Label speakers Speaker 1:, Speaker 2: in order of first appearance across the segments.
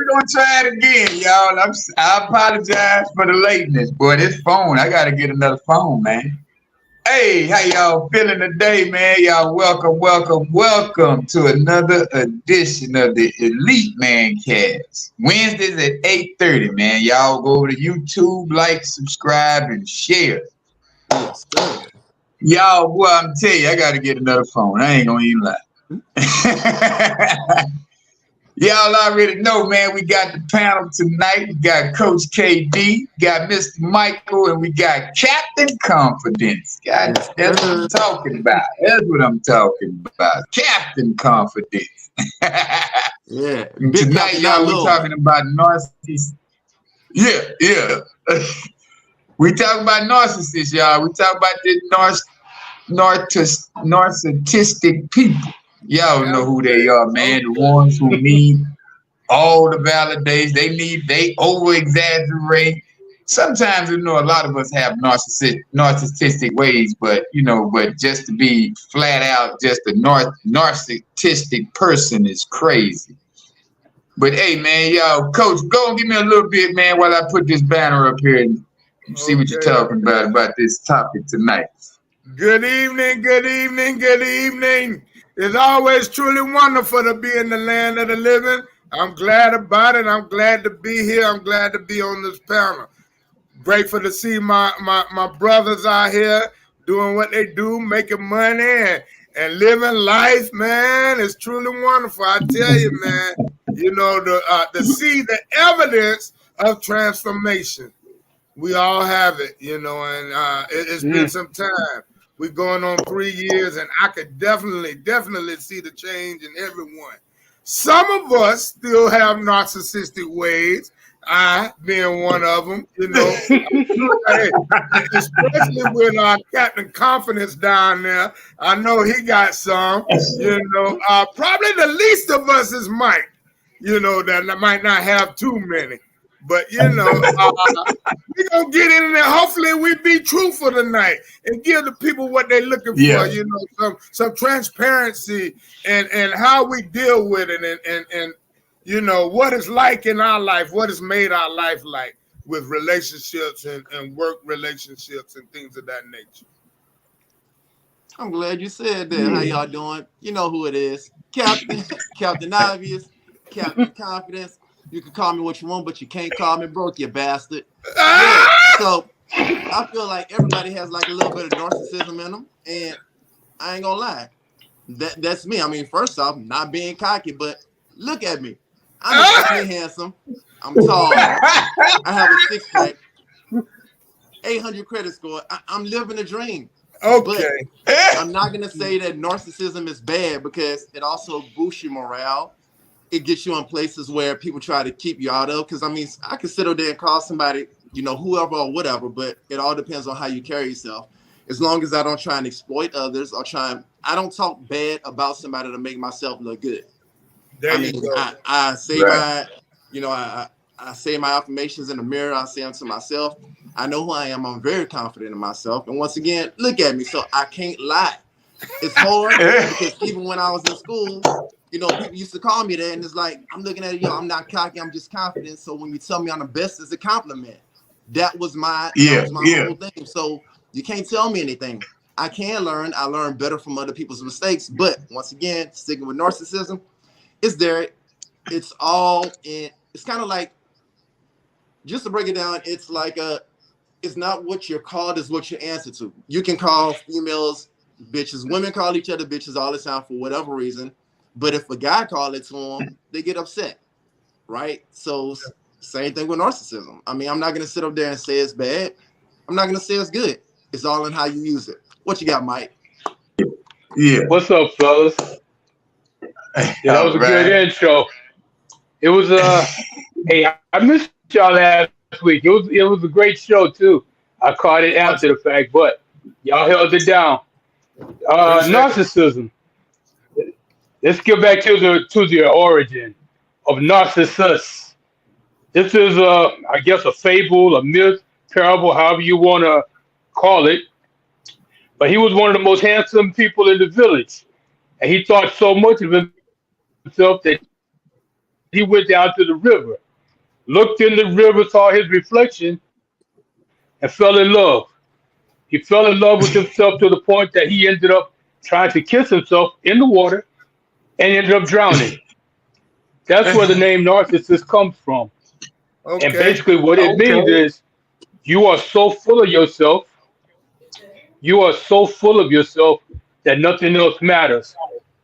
Speaker 1: gonna try it again, y'all. I apologize for the lateness, boy. This phone, I gotta get another phone, man. Hey, how y'all feeling today, man? Y'all welcome to another edition of the Elite Mancast. Wednesdays at 8:30, man. Y'all go over to YouTube, like, subscribe, and share.
Speaker 2: Yes, sir.
Speaker 1: Y'all, boy, I'm telling you, I gotta get another phone. I ain't gonna even lie. Y'all already know, man, we got the panel tonight. We got Coach KD, got Mr. Michael, and we got Captain Confidence. God, that's what I'm talking about. That's what I'm talking about. Captain Confidence.
Speaker 2: Yeah.
Speaker 1: Tonight, y'all, we're talking about narcissists. Yeah. We talking about narcissists, y'all. We talking about this narcissistic people. Y'all know who they are, man. The ones who need all the validation. They over exaggerate. Sometimes, a lot of us have narcissistic ways, but just to be flat out just a narcissistic person is crazy. But hey, man, y'all, Coach, go and give me a little bit, man, while I put this banner up here and see what you're talking about this topic tonight.
Speaker 3: Good evening. It's always truly wonderful to be in the land of the living. I'm glad about it. I'm glad to be here. I'm glad to be on this panel. Grateful to see my brothers out here doing what they do, making money and living life, man. It's truly wonderful. I tell you, man, to see the evidence of transformation. We all have it, and it's been some time. We're going on 3 years, and I could definitely see the change in everyone. Some of us still have narcissistic ways, I being one of them, especially with our Captain Confidence down there. I know he got some, probably the least of us is Mike, that might not have too many. But, we're going to get in there. Hopefully we be truthful tonight and give the people what they're looking for, some transparency and how we deal with it and what it's like in our life, what has made our life like with relationships and work relationships and things of that nature.
Speaker 2: I'm glad you said that. How y'all doing? You know who it is. Captain Obvious, Captain Confidence. You can call me what you want, but you can't call me broke, you bastard. Yeah. So I feel like everybody has like a little bit of narcissism in them, and I ain't gonna lie, that's me. I mean, first off, not being cocky, but look at me. I'm extremely handsome. I'm tall. I have a 6-pack, 800 credit score. I'm living a dream.
Speaker 3: Okay.
Speaker 2: But I'm not gonna say that narcissism is bad because it also boosts your morale. It gets you in places where people try to keep you out of. Because, I mean, I could sit up there and call somebody, whoever or whatever, but it all depends on how you carry yourself. As long as I don't try and exploit others or I don't talk bad about somebody to make myself look good. I say I say my affirmations in the mirror. I say them to myself. I know who I am. I'm very confident in myself. And once again, look at me. So I can't lie. It's hard because even when I was in school, people used to call me that, and it's like, I'm looking at it, I'm not cocky, I'm just confident. So when you tell me I'm the best, it's a compliment. That was my whole thing. So you can't tell me anything. I can learn. I learn better from other people's mistakes. But once again, sticking with narcissism, it's all in. It's kind of like, just to break it down, it's like it's not what you're called, it's what you answer to. You can call females bitches. Women call each other bitches all the time for whatever reason. But if a guy call it to them, they get upset, right? So same thing with narcissism. I mean, I'm not going to sit up there and say it's bad. I'm not going to say it's good. It's all in how you use it. What you got, Mike?
Speaker 4: Yeah. What's up, fellas? That was a good intro. It was hey, I missed y'all last week. It was a great show too. I caught it after the fact, but y'all held it down. Narcissism. Let's get back to the origin of Narcissus. This is I guess a fable, a myth, parable, however you want to call it. But he was one of the most handsome people in the village, and he thought so much of himself that he he went down to the river, looked in the river, saw his reflection, and fell in love. He fell in love with himself to the point that he ended up trying to kiss himself in the water and ended up drowning. That's where the name narcissist comes from. Okay. And basically what it means is you are so full of yourself. You are so full of yourself that nothing else matters.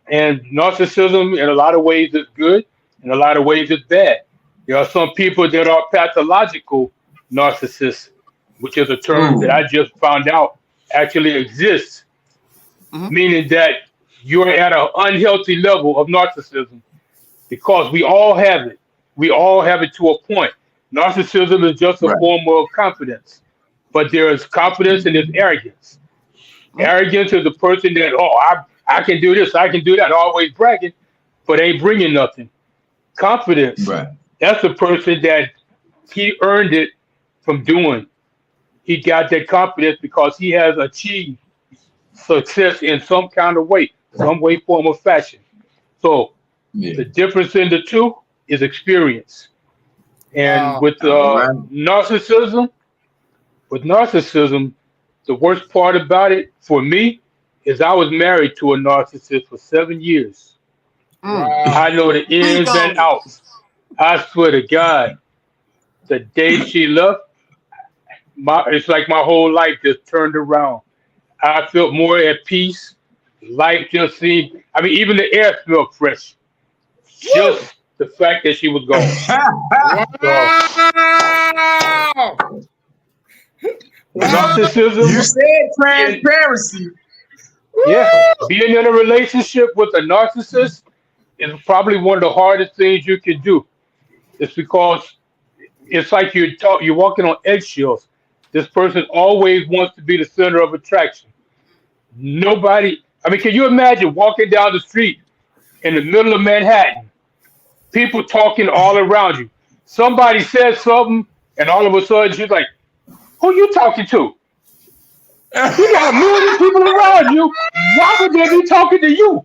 Speaker 4: And narcissism in a lot of ways is good, in a lot of ways it's bad. There are some people that are pathological narcissists, which is a term that I just found out actually exists, meaning that you're at an unhealthy level of narcissism because we all have it. We all have it to a point. Narcissism is just a form of confidence, but there is confidence and there's arrogance. Arrogance is the person that, I can do this, I can do that, always bragging, but ain't bringing nothing. Confidence, that's the person that he earned it from doing. He got that confidence because he has achieved success in some kind of way, some way, form, or fashion. So the difference in the two is experience. And with narcissism, the worst part about it for me is I was married to a narcissist for 7 years. I know the ins and outs. I swear to God, the day she left, it's like my whole life just turned around. I felt more at peace. Life just seemed, even the air smelled fresh. Just the fact that she was gone. Narcissism.
Speaker 1: You said transparency.
Speaker 4: Being in a relationship with a narcissist is probably one of the hardest things you can do. It's because it's like you're walking on eggshells. This person always wants to be the center of attraction. Nobody, can you imagine walking down the street in the middle of Manhattan, people talking all around you. Somebody says something, and all of a sudden she's like, who you talking to? You got a million people around you. Why would they be talking to you?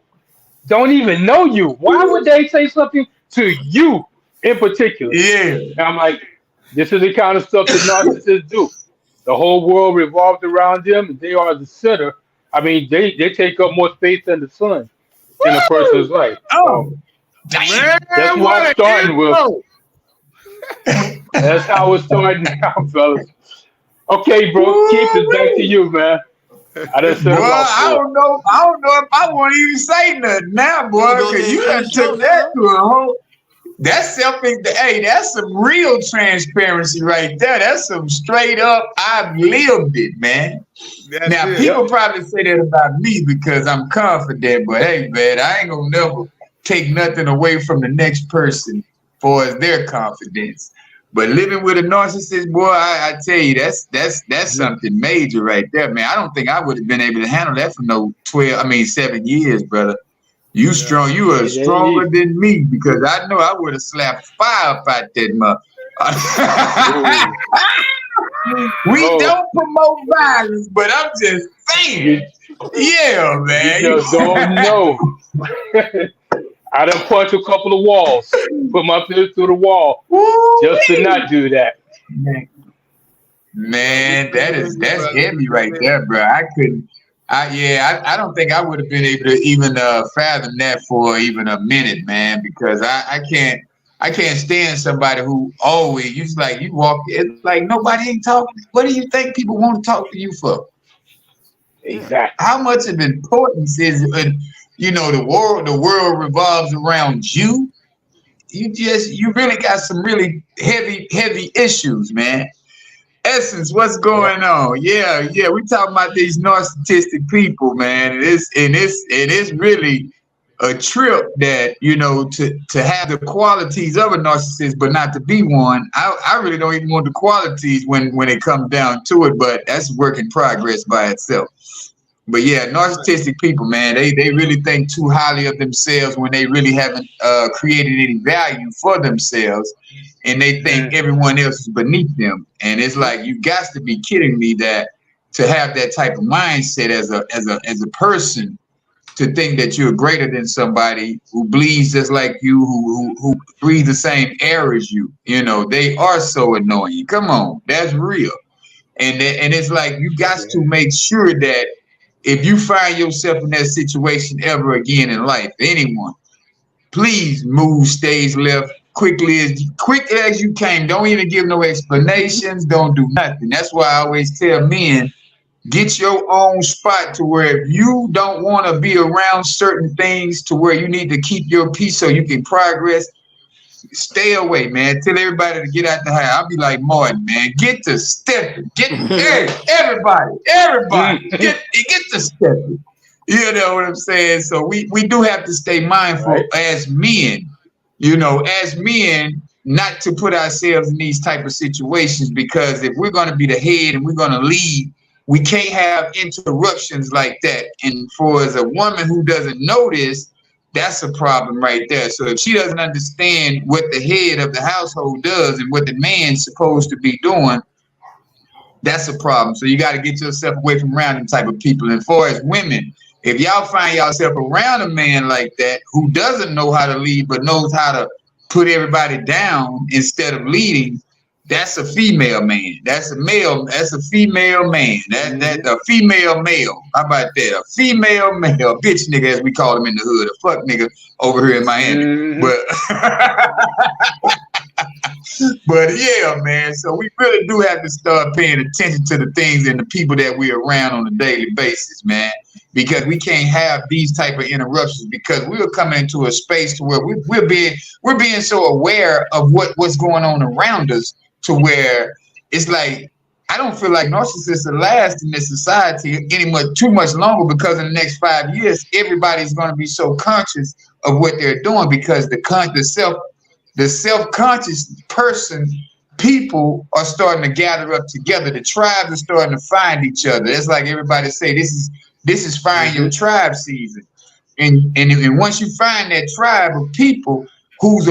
Speaker 4: Don't even know you. Why would they say something to you in particular? And I'm like, this is the kind of stuff that narcissists do. The whole world revolves around them, and they are the center. They take up more space than the sun in a person's life. That's what I'm starting with. That's how it's starting now, fellas. Okay, bro, keep it back to you, man. I don't know
Speaker 1: if I want to even say nothing now, boy, because you done took that to a whole. That's that's some real transparency right there. That's some straight up, I've lived it, man. People probably say that about me because I'm confident, but hey, man, I ain't gonna never take nothing away from the next person for their confidence. But living with a narcissist, boy, I tell you, that's something major right there, man. I don't think I would have been able to handle that for 7 years, brother. You strong, you are stronger than me because I know I would have slapped fire up out that mother. We don't promote violence, but I'm just saying. Yeah, man.
Speaker 4: You just don't know. I done punched a couple of walls, put my fist through the wall, just to not do that.
Speaker 1: Man, that's heavy right there, bro. I don't think I would have been able to even fathom that for even a minute, man, because I can't stand somebody who always you walk. It's like nobody ain't talking. What do you think people want to talk to you for?
Speaker 4: Exactly.
Speaker 1: How much of importance is it? The world revolves around you. You really got some really heavy issues, man. Essence, what's going on? Yeah. We talking about these narcissistic people, man. It's really a trip that to have the qualities of a narcissist, but not to be one. I really don't even want the qualities when it comes down to it. But that's work in progress by itself. But yeah, narcissistic people, man, they really think too highly of themselves when they really haven't created any value for themselves, and they think everyone else is beneath them. And it's like, you got to be kidding me that to have that type of mindset as a person, to think that you're greater than somebody who bleeds just like you, who breathes the same air as you. You know, they are so annoying. Come on, that's real. And it's like you got to make sure that if you find yourself in that situation ever again in life, anyone, please move stage left quick as you can. Don't even give no explanations. Don't do nothing. That's why I always tell men, get your own spot to where if you don't want to be around certain things to where you need to keep your peace so you can progress, stay away, man. Tell everybody to get out the house. I'll be like Martin, man. Get to stepping. Everybody. Get to stepping. You know what I'm saying? So we do have to stay mindful as men, you know, not to put ourselves in these type of situations, because if we're going to be the head and we're going to lead, we can't have interruptions like that. And for as a woman who doesn't know this, that's a problem right there. So if she doesn't understand what the head of the household does and what the man's supposed to be doing, that's a problem. So you got to get yourself away from around them type of people. And for as women, if y'all find yourself around a man like that who doesn't know how to lead but knows how to put everybody down instead of leading, that's a female man. That's a male. That's a female man. That a female male. How about that? A female male, bitch nigga, as we call him in the hood, a fuck nigga over here in Miami. But yeah, man. So we really do have to start paying attention to the things and the people that we're around on a daily basis, man. Because we can't have these type of interruptions, because we're coming into a space to where we're being so aware of what's going on around us, to where it's like, I don't feel like narcissists will last in this society too much longer, because in the next 5 years, everybody's going to be so conscious of what they're doing, because the self-conscious people are starting to gather up together. The tribes are starting to find each other. It's like everybody say, this is find your tribe season. And once you find that tribe of people who's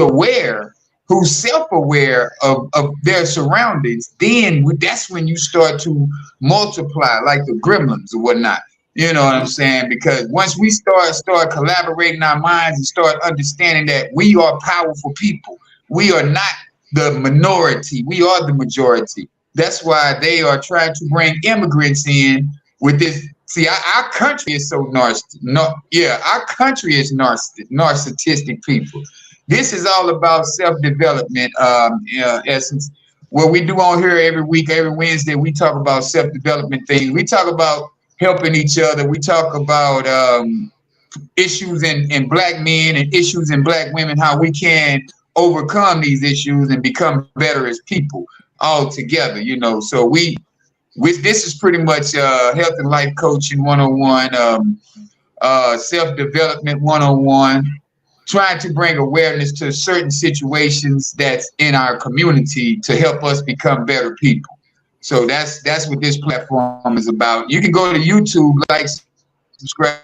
Speaker 1: self-aware of their surroundings, then that's when you start to multiply like the gremlins or whatnot. You know what I'm saying? Because once we start collaborating our minds and start understanding that we are powerful people, we are not the minority, we are the majority. That's why they are trying to bring immigrants in with this. See, our country is so our country is narcissistic people. This is all about self-development, essence. What we do on here every week, every Wednesday, we talk about self-development things. We talk about helping each other. We talk about issues in black men and issues in black women, how we can overcome these issues and become better as people all together, you know. So this is pretty much health and life coaching 101, self-development 101, trying to bring awareness to certain situations that's in our community to help us become better people. So that's what this platform is about. You can go to YouTube, like, subscribe,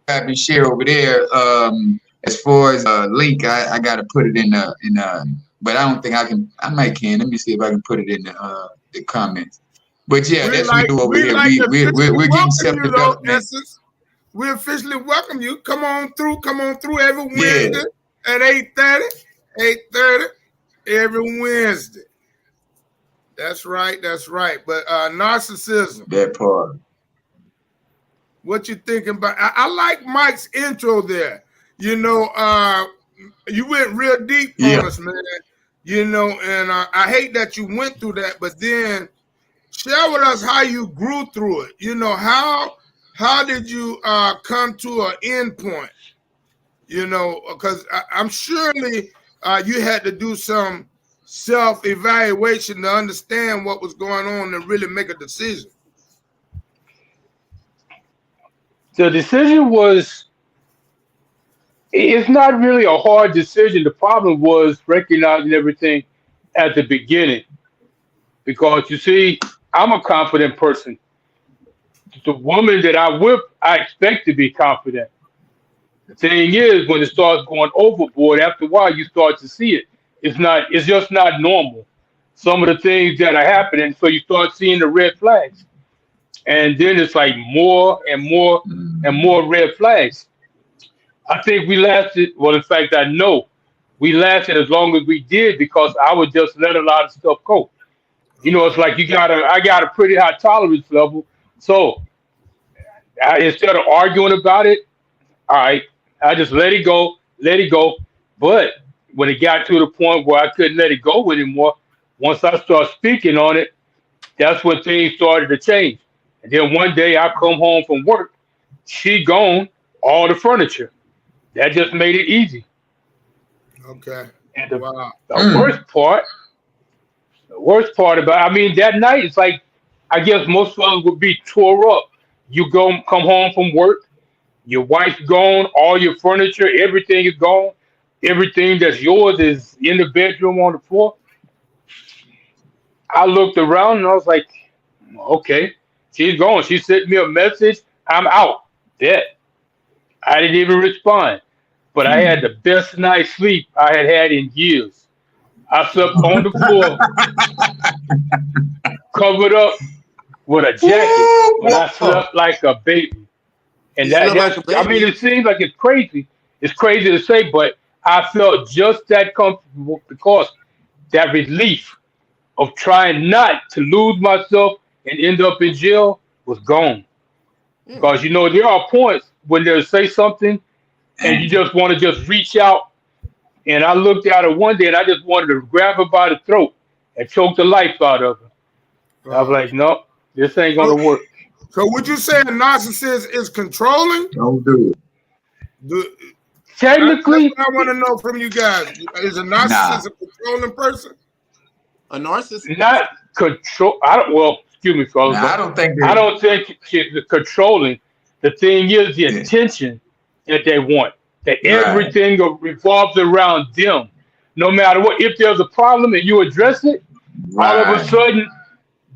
Speaker 1: and share over there. As far as a link, I got to put it in but I don't think I can. I might can. Let me see if I can put it in the comments. But yeah, that's what we do over here. We're getting self-development.
Speaker 3: We officially welcome you. Come on through every Wednesday at 8:30 every Wednesday. That's right. But narcissism.
Speaker 1: That part.
Speaker 3: What you thinking about? I like Mike's intro there. You know, you went real deep on us, man. You know, and I hate that you went through that, but then share with us how you grew through it. You know, how did you come to an end point? You know, because I'm surely you had to do some self-evaluation to understand what was going on and really make a decision.
Speaker 4: The decision it's not really a hard decision. The problem was recognizing everything at the beginning. Because you see, I'm a confident person. The woman that I'm with, I expect to be confident. The thing is, when it starts going overboard, after a while, you start to see it. It's just not normal. Some of the things that are happening, so you start seeing the red flags. And then it's like more and more and more red flags. I think we lasted. Well, in fact, I know we lasted as long as we did because I would just let a lot of stuff go. You know, it's like I got a pretty high tolerance level. So instead of arguing about it, all right, I just let it go. But when it got to the point where I couldn't let it go anymore, once I started speaking on it, that's when things started to change. And then one day I come home from work, she gone, all the furniture. That just made it easy.
Speaker 3: Okay.
Speaker 4: And the worst part about, I mean, that night, it's like, I guess most fellas would be tore up. You come home from work, your wife's gone, all your furniture, everything is gone. Everything that's yours is in the bedroom on the floor. I looked around and I was like, okay, she's gone. She sent me a message. I'm out. Dead. I didn't even respond. But I had the best night's sleep I had in years. I slept on the floor, covered up with a jacket, but I slept like a baby. And I mean, it seems like it's crazy. It's crazy to say, but I felt just that comfortable because that relief of trying not to lose myself and end up in jail was gone. Because, you know, there are points when they'll say something and you just want to just reach out. And I looked at her one day and I just wanted to grab her by the throat and choke the life out of her. I was like, no, this ain't going to work.
Speaker 3: So would you say a narcissist is controlling?
Speaker 1: Don't do it.
Speaker 4: Technically,
Speaker 3: that's what I want to know from you guys. Is a narcissist a controlling person?
Speaker 2: A narcissist?
Speaker 4: Not control. Excuse me, fellas.
Speaker 1: I don't think
Speaker 4: she's controlling. The thing is the attention that they want. That everything revolves around them. No matter what, if there's a problem and you address it, all of a sudden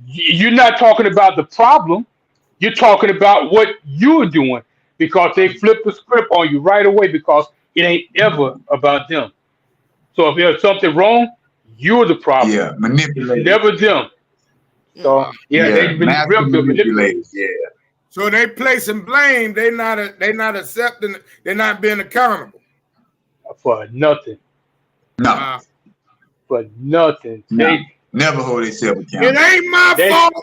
Speaker 4: you're not talking about the problem. You're talking about what you're doing because they flip the script on you right away because it ain't ever about them. So if there's something wrong, you're the problem.
Speaker 1: Yeah, manipulated.
Speaker 4: Never them. So they've been real good manipulators.
Speaker 1: Yeah.
Speaker 3: So they placing blame. They not accepting. They're not being accountable
Speaker 4: for nothing.
Speaker 1: No.
Speaker 4: For nothing.
Speaker 1: No.
Speaker 4: They
Speaker 1: never hold themselves accountable.
Speaker 3: It ain't my fault.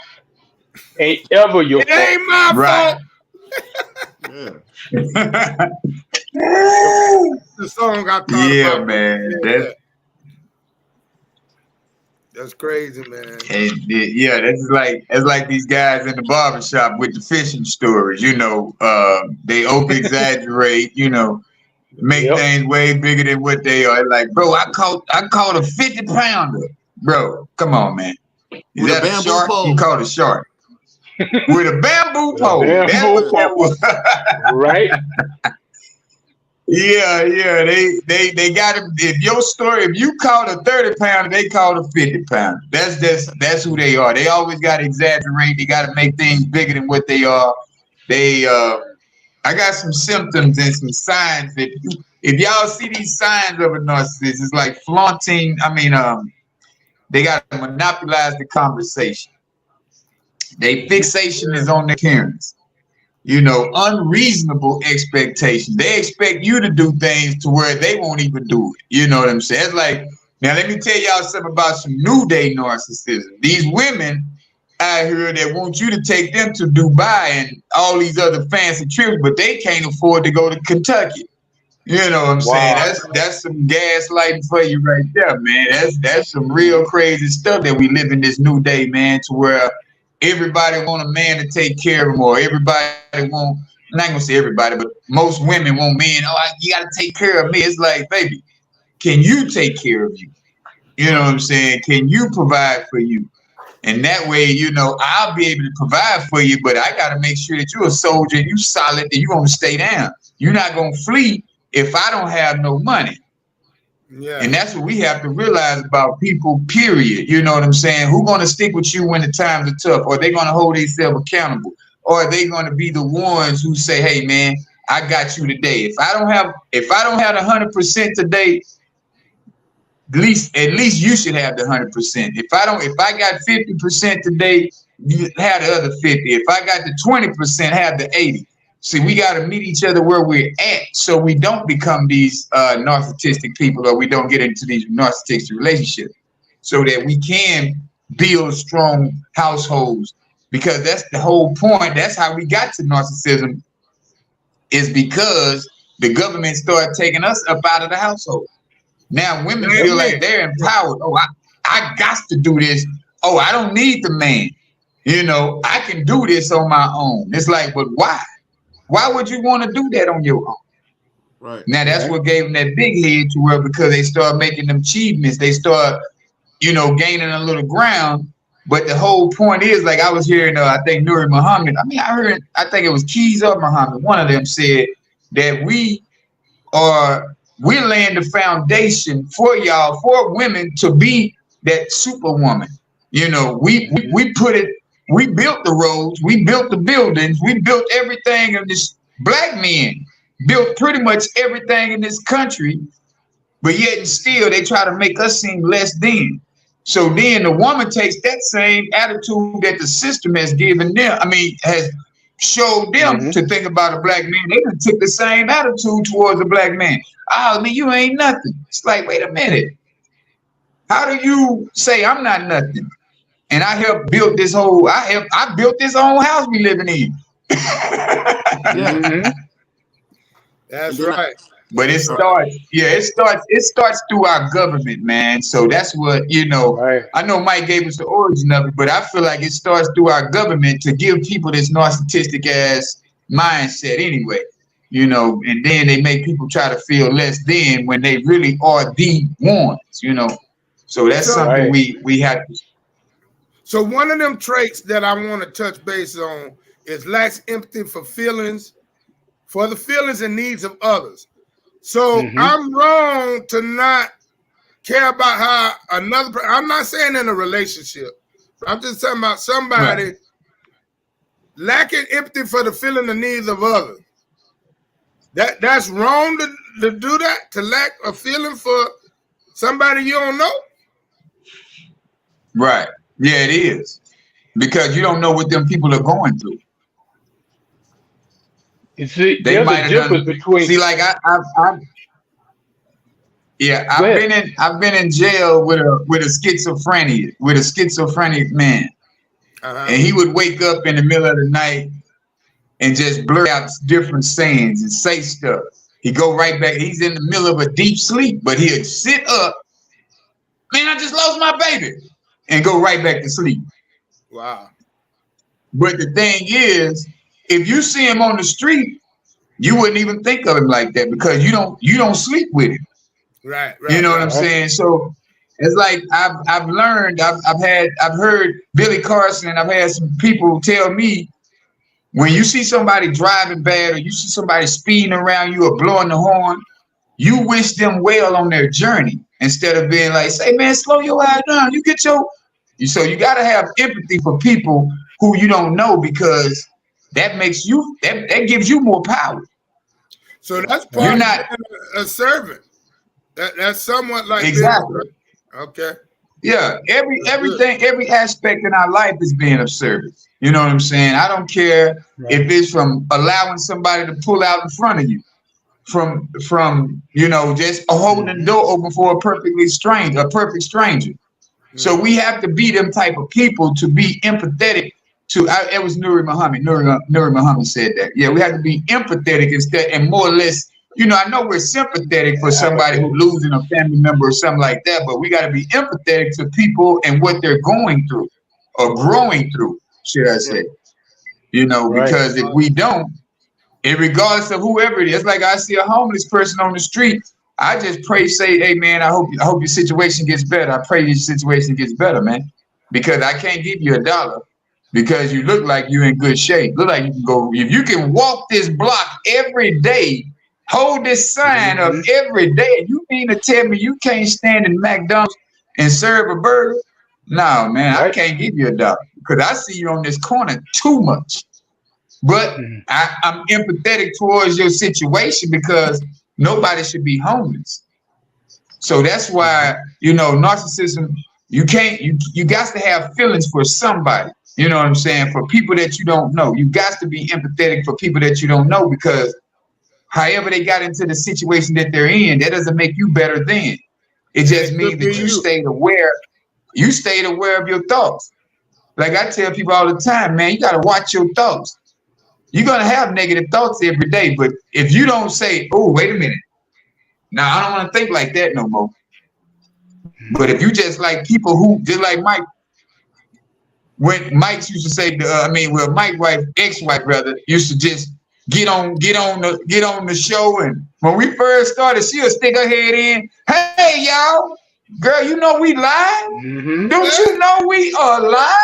Speaker 4: Ain't ever your fault.
Speaker 3: It ain't my fault. The song I thought about.
Speaker 1: Man.
Speaker 3: That's crazy, man.
Speaker 1: And that's like these guys in the barbershop with the fishing stories. You know, they over exaggerate. You know, make things way bigger than what they are. Like, bro, I caught a 50-pounder. Bro, come on, man. Is that a shark? Pole. You caught a shark with a bamboo pole.
Speaker 4: Right.
Speaker 1: Yeah, they got it. If you caught a 30-pounder, they caught a 50-pounder. That's who they are. They always got to exaggerate. They got to make things bigger than what they are. I got some symptoms and some signs that if y'all see these signs of a narcissist, it's like flaunting. I mean, they got to monopolize the conversation. Their fixation is on the appearance. You know, unreasonable expectations. They expect you to do things to where they won't even do it. You know what I'm saying? It's like, now let me tell y'all something about some new day narcissism. These women out here that want you to take them to Dubai and all these other fancy trips, but they can't afford to go to Kentucky. You know what I'm saying? That's some gaslighting for you right there, man. That's some real crazy stuff that we live in this new day, man, to where everybody want a man to take care of them, or everybody want, I'm not gonna say everybody, but most women want men, you gotta take care of me. It's like, baby, can you take care of you? You know what I'm saying? Can you provide for you? And that way, you know, I'll be able to provide for you, but I gotta make sure that you're a soldier, you solid, and you're gonna stay down. You're not gonna flee if I don't have no money. Yeah. And that's what we have to realize about people, period. You know what I'm saying? Who's going to stick with you when the times are tough? Or are they going to hold themselves accountable? Or are they going to be the ones who say, hey, man, I got you today. If I don't have 100% today, at least you should have the 100%. If I got 50% today, you have the other 50. If I got the 20%, have the 80. See, we got to meet each other where we're at so we don't become these narcissistic people, or we don't get into these narcissistic relationships, so that we can build strong households, because that's the whole point. That's how we got to narcissism, is because the government started taking us up out of the household. Now women feel like they're empowered. Oh, I got to do this. Oh, I don't need the man. You know, I can do this on my own. It's like, but why? Why would you want to do that on your own?
Speaker 2: Right.
Speaker 1: Now that's what gave them that big head to where, because they start making them achievements, they start, you know, gaining a little ground. But the whole point is, like I was hearing, I think Nuri Muhammad. I mean, I think it was Keys or Muhammad. One of them said that we're laying the foundation for y'all, for women to be that superwoman. You know, we built the roads, we built the buildings, we built everything of this. Black men built pretty much everything in this country, but yet and still they try to make us seem less than. So then the woman takes that same attitude that the system has given them, has showed them to think about a black man. They done took the same attitude towards a black man. Oh, man, you ain't nothing. It's like, wait a minute. How do you say I'm not nothing? And I helped build this whole, I built this own house we living in.
Speaker 3: That's right.
Speaker 1: But it starts through our government, man. So that's what, you know,
Speaker 4: right.
Speaker 1: I know Mike gave us the origin of it, but I feel like it starts through our government to give people this narcissistic ass mindset anyway, you know, and then they make people try to feel less than when they really are the ones, you know. So that's something we have to.
Speaker 3: So one of them traits that I want to touch base on is lacks empathy for the feelings and needs of others. So I'm wrong to not care about how I'm not saying in a relationship. I'm just talking about somebody lacking empathy for the feeling and needs of others. That's wrong to do that, to lack a feeling for somebody you don't know.
Speaker 1: Right. Yeah, it is. Because you don't know what them people are going through.
Speaker 4: You see, there's a difference between.
Speaker 1: See, like I've been in jail with a schizophrenic man, and he would wake up in the middle of the night and just blurt out different sayings and say stuff. He go right back. He's in the middle of a deep sleep, but he'd sit up. Man, I just lost my baby, and go right back to sleep.
Speaker 3: Wow.
Speaker 1: But the thing is, if you see him on the street, you wouldn't even think of him like that, because you don't sleep with him.
Speaker 3: Right.
Speaker 1: You know what I'm saying? So it's like I've learned. I've heard Billy Carson, and I've had some people tell me, when you see somebody driving bad, or you see somebody speeding around you or blowing the horn, you wish them well on their journey, instead of being like, say, man, slow your ass down. So you got to have empathy for people who you don't know, because that makes you, that gives you more power.
Speaker 3: So that's part You're not a servant. That's somewhat like
Speaker 1: exactly.
Speaker 3: This, right? Okay.
Speaker 1: Yeah. Every aspect in our life is being of service. You know what I'm saying? I don't care if it's from allowing somebody to pull out in front of you, from you know, just holding the door open for a perfect stranger. So we have to be them type of people to be empathetic to. It was Nuri Muhammad. Nuri Muhammad said that. Yeah, we have to be empathetic instead, and more or less, you know, I know we're sympathetic for somebody who's losing a family member or something like that, but we got to be empathetic to people and what they're going through or growing through, should I say? You know, because if we don't, and regardless of whoever it is, like I see a homeless person on the street, I just pray, say, hey man, I hope your situation gets better. I pray your situation gets better, man, because I can't give you $1 because you look like you're in good shape. Look like you can go. If you can walk this block every day, hold this sign up every day, you mean to tell me you can't stand in McDonald's and serve a burger? No, man, I can't give you $1 because I see you on this corner too much. But I'm empathetic towards your situation, because nobody should be homeless. So that's why, you know, narcissism, you got to have feelings for somebody. You know what I'm saying? For people that you don't know, you got to be empathetic for people that you don't know, because however they got into the situation that they're in, that doesn't make you better than. It just means that you stayed aware. You stayed aware of your thoughts. Like I tell people all the time, man, you got to watch your thoughts. You're going to have negative thoughts every day, but if you don't say, oh, wait a minute, now I don't want to think like that no more. But if you just like people who, just like Mike, when Mike's used to say, Mike's wife, ex-wife rather, used to just get on the show, and when we first started, she'll stick her head in. Hey, y'all, girl, you know we live? Mm-hmm. Don't you know we are live?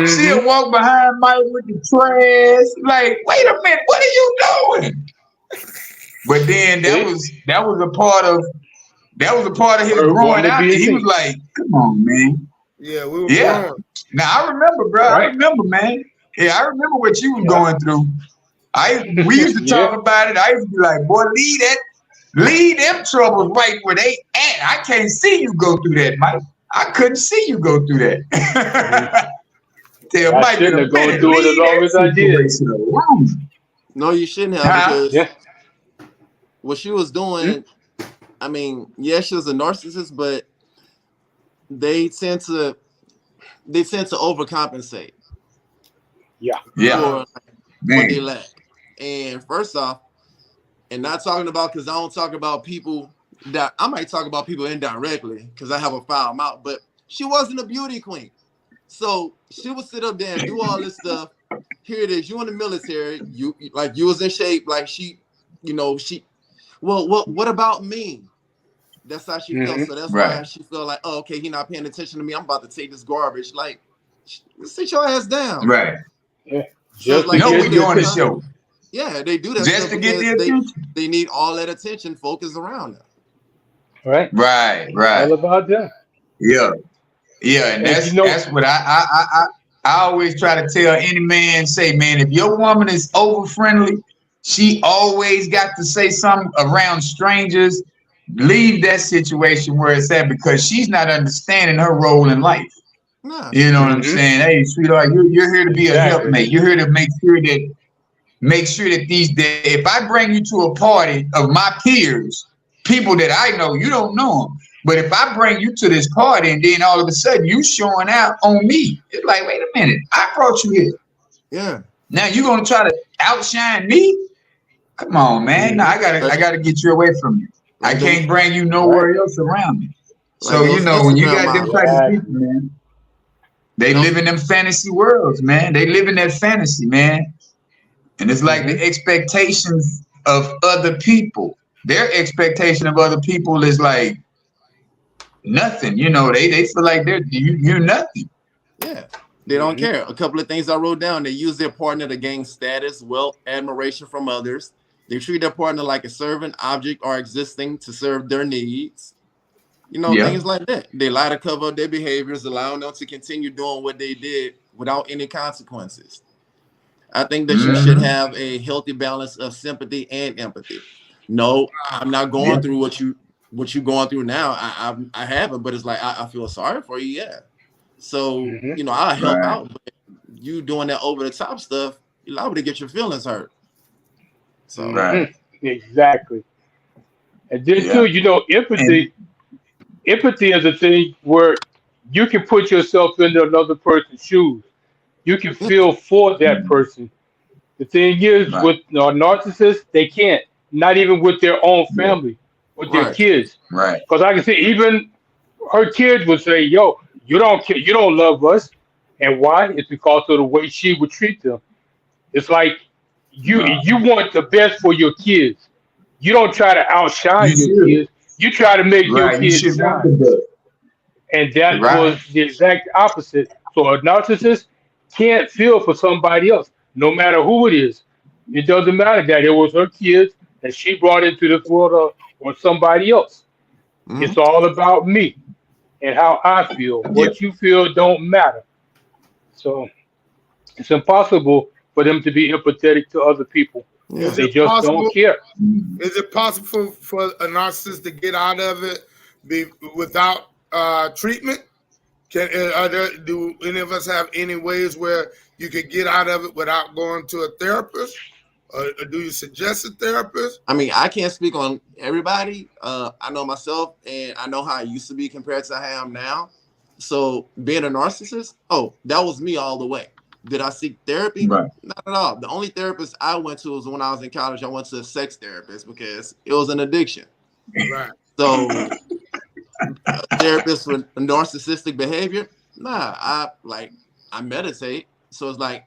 Speaker 1: She'll walk behind Mike with the trash, like, wait a minute, what are you doing? But then that was a part of his growing out. He was like, come on, man.
Speaker 3: Yeah, we were growing.
Speaker 1: Now I remember, bro. Right. I remember, man. Yeah, I remember what you was going through. We used to talk about it. I used to be like, boy, leave them troubles right where they at. I can't see you go through that, Mike. I couldn't see you go through that. Tell
Speaker 4: I
Speaker 1: Mike,
Speaker 4: shouldn't have gone through it as long as I did.
Speaker 2: No, you shouldn't have, because what she was doing, I mean, yes, she was a narcissist, but they tend to overcompensate. For what they lack. And first off, and not talking about, because I don't talk about people that I might talk about people indirectly because I have a foul mouth, but she wasn't a beauty queen. So she would sit up there and do all this stuff. Here it is, you in the military, you was in shape, like what about me? That's how she felt. So that's why she felt like, oh, okay, he not paying attention to me. I'm about to take this garbage. Like, sit your ass down.
Speaker 1: Right.
Speaker 4: Yeah.
Speaker 1: Just like we doing the show.
Speaker 2: Yeah, they do that
Speaker 1: just to get the attention.
Speaker 2: They need all that attention focused around them.
Speaker 1: Right.
Speaker 4: All about that.
Speaker 1: Yeah, and that's what I always try to tell any man. Say, man, if your woman is over friendly, she always got to say something around strangers. Leave that situation where it's at, because she's not understanding her role in life.
Speaker 2: No.
Speaker 1: You know what I'm saying? Hey, sweetheart, you're here to be a helpmate. You're here to make sure that if I bring you to a party of my peers, people that I know, you don't know them. But if I bring you to this party and then all of a sudden you showing out on me, it's like, wait a minute, I brought you here.
Speaker 2: Yeah.
Speaker 1: Now you're gonna try to outshine me? Come on, man. No, I gotta get you away from you. I can't bring you nowhere else around me. So when you got them type of people, man, they live in them fantasy worlds, man. They live in that fantasy, man. And it's like the expectations of other people. Their expectation of other people is like nothing. They feel like you're nothing.
Speaker 2: Yeah. They don't care. A couple of things I wrote down. They use their partner to gain status, wealth, admiration from others. They treat their partner like a servant, object, or existing to serve their needs. Things like that. They lie to cover up their behaviors, allowing them to continue doing what they did without any consequences. I think that you should have a healthy balance of sympathy and empathy. No, I'm not going through what you're going through now. I haven't, but it's like I feel sorry for you. Yeah. So I'll help out, but you doing that over the top stuff, you're liable to get your feelings hurt. So
Speaker 4: exactly. And then too, empathy is a thing where you can put yourself into another person's shoes. You can feel for that person. The thing is, with narcissists, they can't. Not even with their own family, with their kids.
Speaker 1: Right.
Speaker 4: Because I can see even her kids would say, "Yo, you don't love us," and why? It's because of the way she would treat them. It's like you want the best for your kids. You don't try to outshine your kids. You try to make your kids shine. And that was the exact opposite. So a narcissist can't feel for somebody else, no matter who it is. It doesn't matter that it was her kids that she brought into this world or somebody else. It's all about me and how I feel. What you feel don't matter. So it's impossible for them to be empathetic to other people. They just don't care.
Speaker 3: Is it possible for a narcissist to get out of it without treatment? Do any of us have any ways where you could get out of it without going to a therapist? Or do you suggest a therapist?
Speaker 2: I mean, I can't speak on everybody. I know myself, and I know how I used to be compared to how I am now. So being a narcissist, that was me all the way. Did I seek therapy?
Speaker 1: Right.
Speaker 2: Not at all. The only therapist I went to was when I was in college. I went to a sex therapist because it was an addiction.
Speaker 3: Right.
Speaker 2: So a therapist with narcissistic behavior, I meditate. So it's like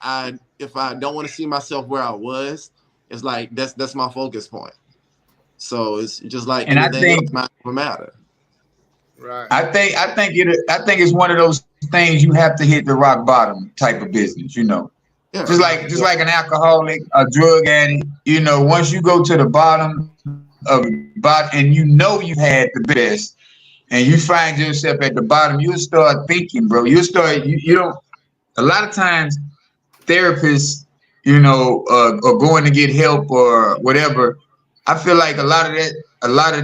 Speaker 2: if I don't want to see myself where I was, it's like that's my focus point. So it's just like anything else matter.
Speaker 3: Right.
Speaker 1: I think it's one of those things you have to hit the rock bottom type of business, you know. Yeah. Just like an alcoholic, a drug addict, you know, once you go to the bottom of and you know you've had the best and you find yourself at the bottom, you'll start thinking, bro. You'll start you don't a lot of times therapists, you know, are going to get help or whatever. I feel like a lot of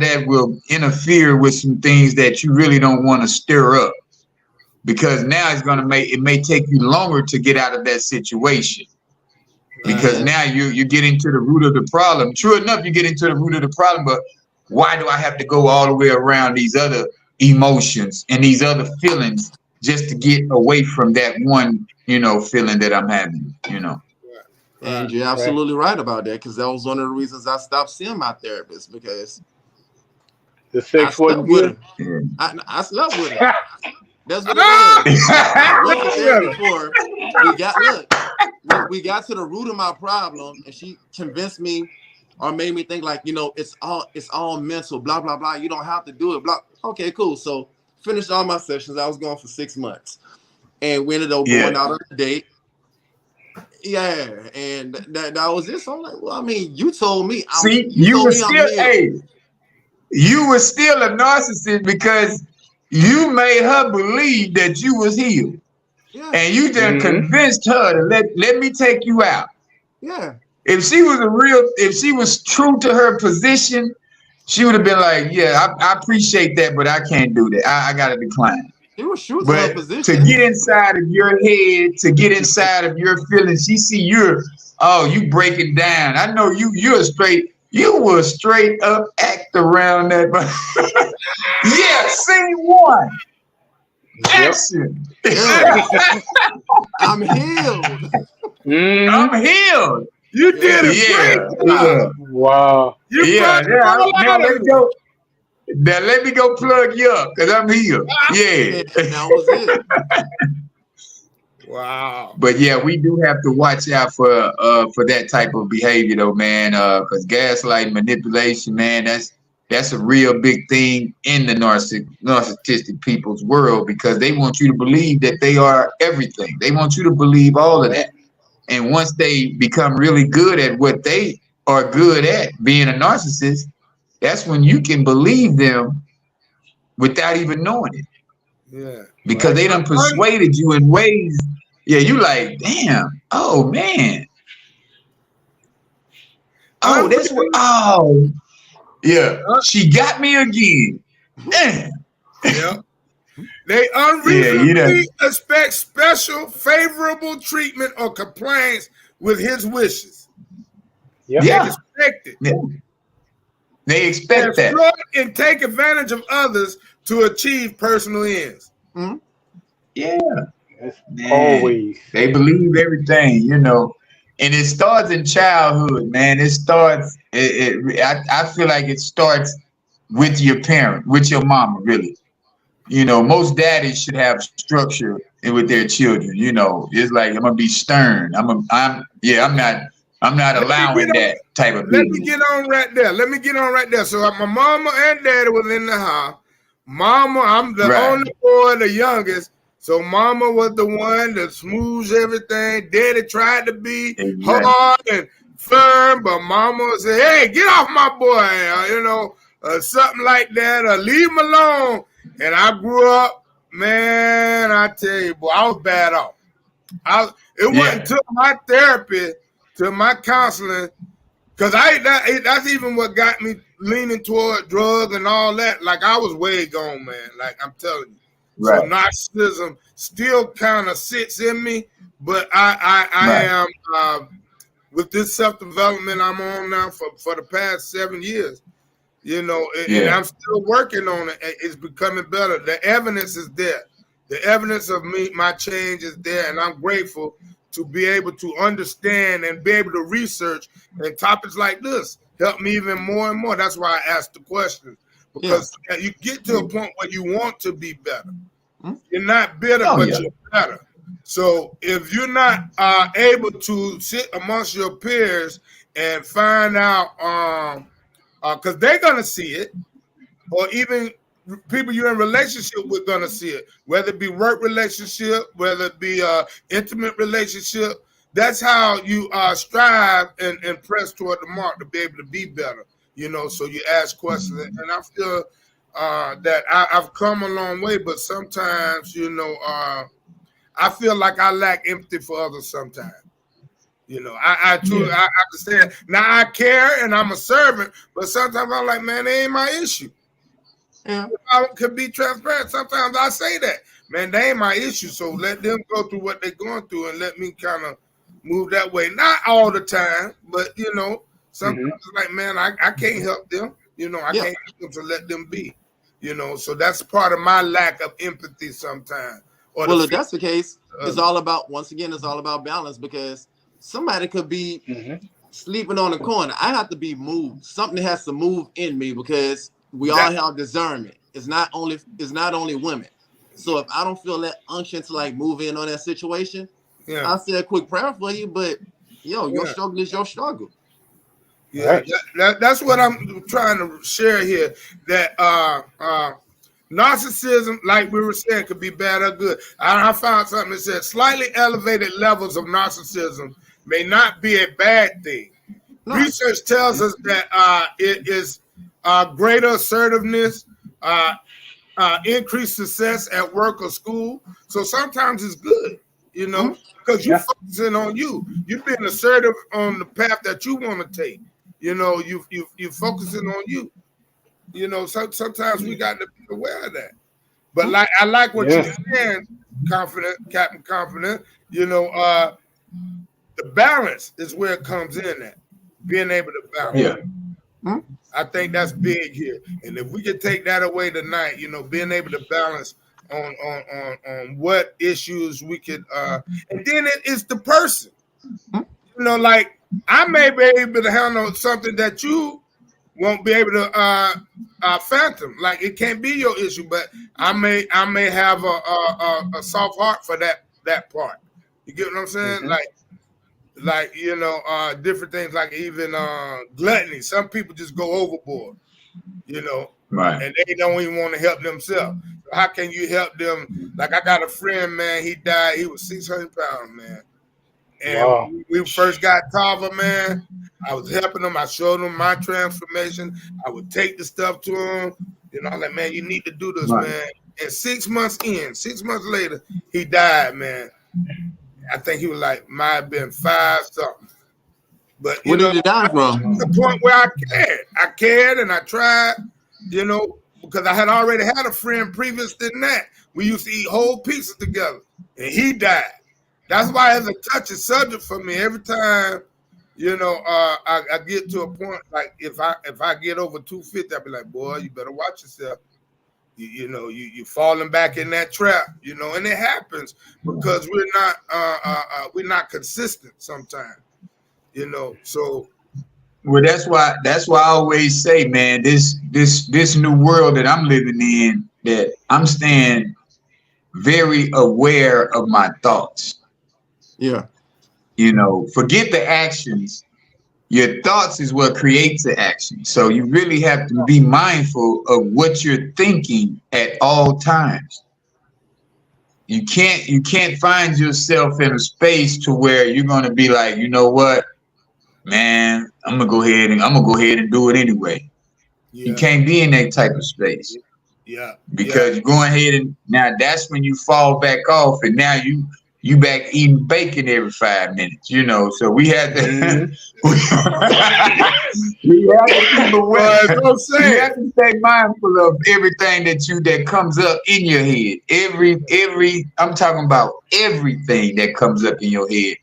Speaker 1: that will interfere with some things that you really don't want to stir up, because now it may take you longer to get out of that situation, because now you get into the root of the problem. True enough, you get into the root of the problem, but why do I have to go all the way around these other emotions and these other feelings just to get away from that one, you know, feeling that I'm having, you know?
Speaker 2: And you're absolutely right about that, because that was one of the reasons I stopped seeing my therapist, because
Speaker 4: the sex wasn't good.
Speaker 2: I slept with her. That's what it was. I went to therapy before we got to the root of my problem, and she convinced me or made me think like, you know, it's all mental, blah blah blah. You don't have to do it. Blah. Okay, cool. So finished all my sessions. I was gone for 6 months, and we ended up going out on a date. Yeah, and that was it. So I'm like, well, I mean, you told me.
Speaker 1: You were still a narcissist because you made her believe that you was healed, and you just convinced her to let me take you out.
Speaker 2: Yeah.
Speaker 1: If she was true to her position, she would have been like, yeah, I appreciate that, but I can't do that. I got to decline.
Speaker 2: It was true to her position.
Speaker 1: To get inside of your head, to get inside of your feelings, she see you breaking down. I know you were straight up act around that. Yeah, scene one. Action.
Speaker 2: I'm healed.
Speaker 1: I'm healed.
Speaker 3: You did it.
Speaker 1: Yeah.
Speaker 4: Wow.
Speaker 1: Now let me go plug you up, because I'm here. Yeah.
Speaker 2: That was it.
Speaker 3: Wow.
Speaker 1: But yeah, we do have to watch out for that type of behavior though, man. Because gaslight, manipulation, man, that's a real big thing in the narcissistic people's world, because they want you to believe that they are everything. They want you to believe all of that. And once they become really good at what they are good at, being a narcissist, that's when you can believe them without even knowing it.
Speaker 3: Yeah.
Speaker 1: Because they done persuaded you in ways. Yeah, you like, damn. Oh man. Oh, that's what. Oh, yeah. She got me again. Damn.
Speaker 3: Yeah. They unreasonably expect special, favorable treatment or compliance with his wishes.
Speaker 1: Yeah.
Speaker 3: They expect it.
Speaker 1: Yeah. They expect that.
Speaker 3: And take advantage of others to achieve personal ends.
Speaker 2: Mm-hmm.
Speaker 1: Yeah.
Speaker 4: Always.
Speaker 1: They believe everything, you know. And it starts in childhood, man. I feel like it starts with your parent, with your mama, really. You know, most daddies should have structure with their children, you know. It's like, I'm gonna be stern. I'm not allowing that type of business.
Speaker 3: Let me get on right there. So my mama and daddy was in the house. Mama, I'm the only boy, the youngest. So mama was the one that smooths everything. Daddy tried to be hard and firm, but mama said, hey, get off my boy, something like that, or leave him alone. And I grew up, man, I tell you, boy, I was bad off. It wasn't until my therapy, to my counseling, because that's even what got me leaning toward drugs and all that. Like, I was way gone, man. Like, I'm telling you. So narcissism still kind of sits in me, but I am with this self-development I'm on now for the past 7 years, you know, and I'm still working on it. It's becoming better. The evidence is there. The evidence of my change is there, and I'm grateful to be able to understand and be able to research, and topics like this help me even more and more. That's why I asked the question, because you get to a point where you want to be better. You're not bitter, but you're better. So if you're not able to sit amongst your peers and find out, because they're gonna see it, or even people you're in relationship with gonna see it, whether it be work relationship, whether it be intimate relationship. That's how you strive and press toward the mark to be able to be better. You know, so you ask questions, and I feel that I've come a long way, but sometimes, you know, I feel like I lack empathy for others sometimes. You know, I truly I understand. Now I care and I'm a servant, but sometimes I'm like, man, they ain't my issue. I could be transparent. Sometimes I say that, man, they ain't my issue. So let them go through what they're going through and let me kind of move that way. Not all the time, but you know, sometimes it's like, man, I can't help them. You know, I can't help them to let them be. You know, so that's part of my lack of empathy sometimes.
Speaker 2: Well, if that's the case, it's all about, once again, it's all about balance, because somebody could be sleeping on the corner. I have to be moved. Something has to move in me, because we all have discernment. It's not only women. So if I don't feel that unction to like move in on that situation, I'll say a quick prayer for you, but your struggle is your struggle.
Speaker 3: Yeah, that's what I'm trying to share here. That narcissism, like we were saying, could be bad or good. I found something that said slightly elevated levels of narcissism may not be a bad thing. No. Research tells us that it is greater assertiveness, increased success at work or school. So sometimes it's good, you know, because you're focusing on you. You're being assertive on the path that you want to take. You know, you're focusing on you. You know, sometimes we got to be aware of that. But like I like what you're saying, Captain Confident. You know, the balance is where it comes in at. Being able to balance. I think that's big here. And if we could take that away tonight, you know, being able to balance on what issues we could and then it's the person. You know, like I may be able to handle something that you won't be able to phantom. Like it can't be your issue, but I may have a soft heart for that part. You get what I'm saying? Like you know, different things, like even gluttony. Some people just go overboard, you know, and they don't even want to help themselves. So how can you help them? Like I got a friend, man, he died, he was 600 pounds, man. And we first got Tava, man. I was helping him. I showed him my transformation. I would take the stuff to him. You know, I'm like, man, you need to do this, man. And 6 months later, he died, man. I think he was like, might have been 5 something. But
Speaker 2: where did he die from?
Speaker 3: The point where I cared and I tried, you know, because I had already had a friend previous than that. We used to eat whole pizzas together, and he died. That's why it's a touchy subject for me. Every time, you know, I get to a point, like if I get over 250, I'll be like, boy, you better watch yourself. You know, you're falling back in that trap, you know, and it happens because we're not consistent sometimes, you know. So,
Speaker 1: well, that's why I always say, man, this new world that I'm living in, that I'm staying very aware of my thoughts.
Speaker 2: Yeah.
Speaker 1: You know, forget the actions. Your thoughts is what creates the action. So you really have to be mindful of what you're thinking at all times. You can't find yourself in a space to where you're gonna be like, you know what, man, I'm gonna go ahead and do it anyway. You can't be in that type of space.
Speaker 3: Yeah.
Speaker 1: Because you're going ahead and now that's when you fall back off, and now you back eating bacon every 5 minutes, you know. So we had to we have to keep aware. You have to stay mindful of everything that comes up in your head. Every I'm talking about everything that comes up in your head,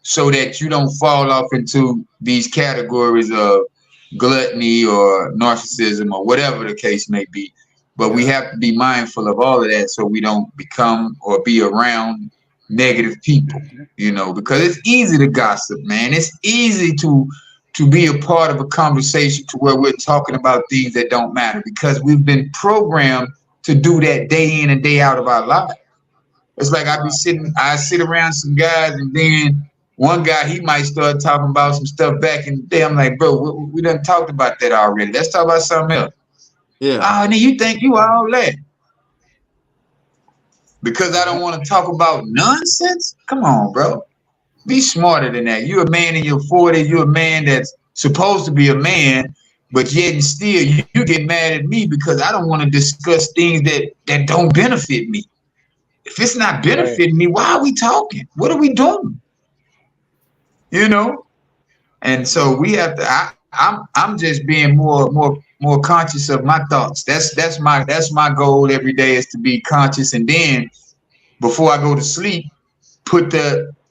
Speaker 1: so that you don't fall off into these categories of gluttony or narcissism or whatever the case may be. But we have to be mindful of all of that so we don't become or be around negative people, you know, because it's easy to gossip, man. It's easy to be a part of a conversation to where we're talking about things that don't matter, because we've been programmed to do that day in and day out of our life. It's like I sit around some guys, and then one guy, he might start talking about some stuff back in the day. I'm like, bro, we done talked about that already. Let's talk about something else.
Speaker 2: Yeah.
Speaker 1: Oh, and then you think you all that because I don't want to talk about nonsense? Come on, bro. Be smarter than that. You're a man in your 40s. You're a man that's supposed to be a man, but yet and still you get mad at me because I don't want to discuss things that don't benefit me. If it's not benefiting me, why are we talking? What are we doing? You know? And so we have to. I'm just being more conscious of my thoughts. That's my goal every day, is to be conscious, and then before I go to sleep, put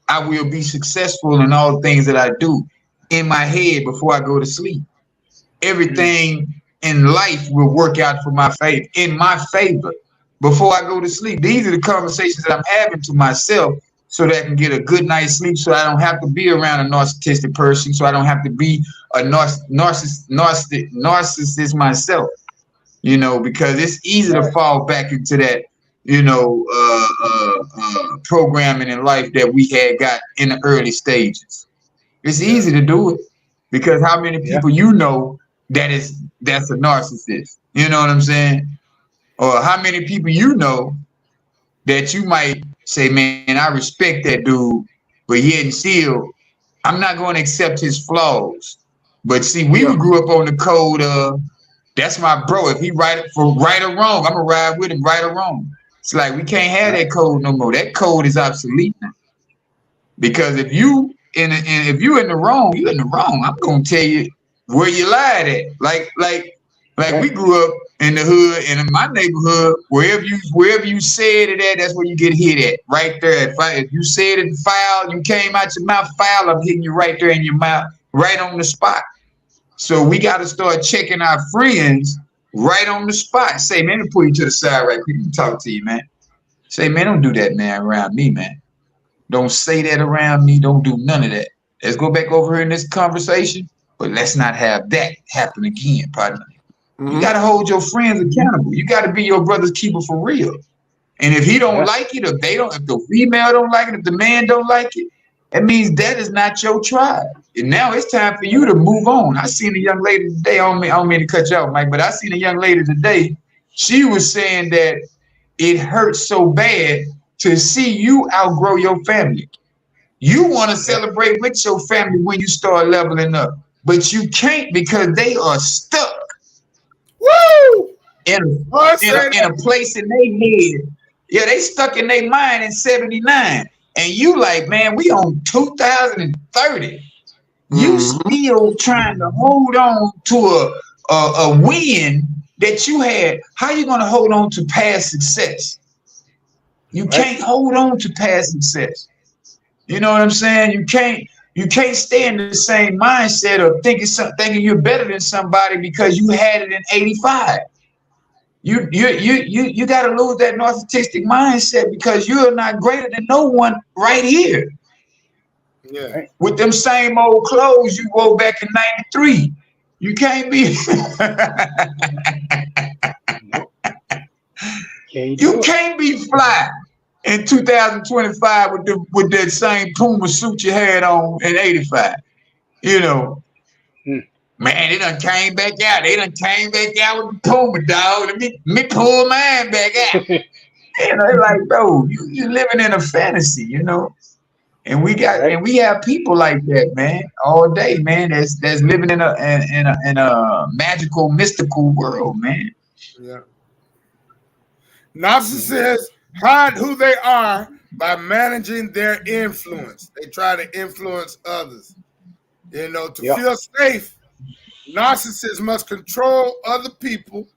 Speaker 1: I will be successful in all things that I do in my head before I go to sleep. Everything in life will work out for my favor, in my favor, before I go to sleep. These are the conversations that I'm having to myself so that I can get a good night's sleep, so I don't have to be around a narcissistic person, so I don't have to be a narcissist myself, you know, because it's easy to fall back into that, you know, programming in life that we had got in the early stages. It's easy to do it because how many people you know that's a narcissist? You know what I'm saying? Or how many people you know that you might say, man, I respect that dude, but yet and still, I'm not going to accept his flaws. But see, we grew up on the code of, that's my bro. If he right or wrong, I'm going to ride with him, right or wrong. It's like, we can't have that code no more. That code is obsolete now. Because if you in the wrong, you're in the wrong. I'm going to tell you where you lied at. Like we grew up in the hood, and in my neighborhood, wherever you said it at, that's where you get hit at, right there. If you said it foul, you came out your mouth foul, I'm hitting you right there in your mouth, right on the spot. So we got to start checking our friends right on the spot. Say, man, let me pull you to the side right quick. Let me talk to you, man. Say, man, don't do that, man, around me, man. Don't say that around me. Don't do none of that. Let's go back over here in this conversation, but let's not have that happen again, partner. You got to hold your friends accountable. You got to be your brother's keeper for real. And if he don't like it, if the female don't like it, if the man don't like it, that means that is not your tribe. And now it's time for you to move on. I seen a young lady today, I don't mean to cut you off, Mike, but I seen a young lady today. She was saying that it hurts so bad to see you outgrow your family. You want to celebrate with your family when you start leveling up, but you can't because they are stuck.
Speaker 3: Woo!
Speaker 1: In a place in their head. Yeah, they stuck in their mind in 79. And you like, man, we on 2030. You still trying to hold on to a win that you had. How you going to hold on to past success? You can't hold on to past success. You know what I'm saying? You can't stay in the same mindset of thinking you're better than somebody because you had it in 85. You got to lose that narcissistic mindset because you're not greater than no one right here.
Speaker 3: Yeah.
Speaker 1: With them same old clothes you wore back in 93. You can't be you can't be fly in 2025 with that same Puma suit you had on in 85. You know. Man, they done came back out. They done came back out with the Puma, dog. Let me pull mine back out. You know, they're like, bro, you living in a fantasy, you know. And we have people like that, man, all day, man. That's living in a magical, mystical world, man.
Speaker 3: Yeah. Narcissists hide who they are by managing their influence. They try to influence others. You know, to feel safe, narcissists must control other people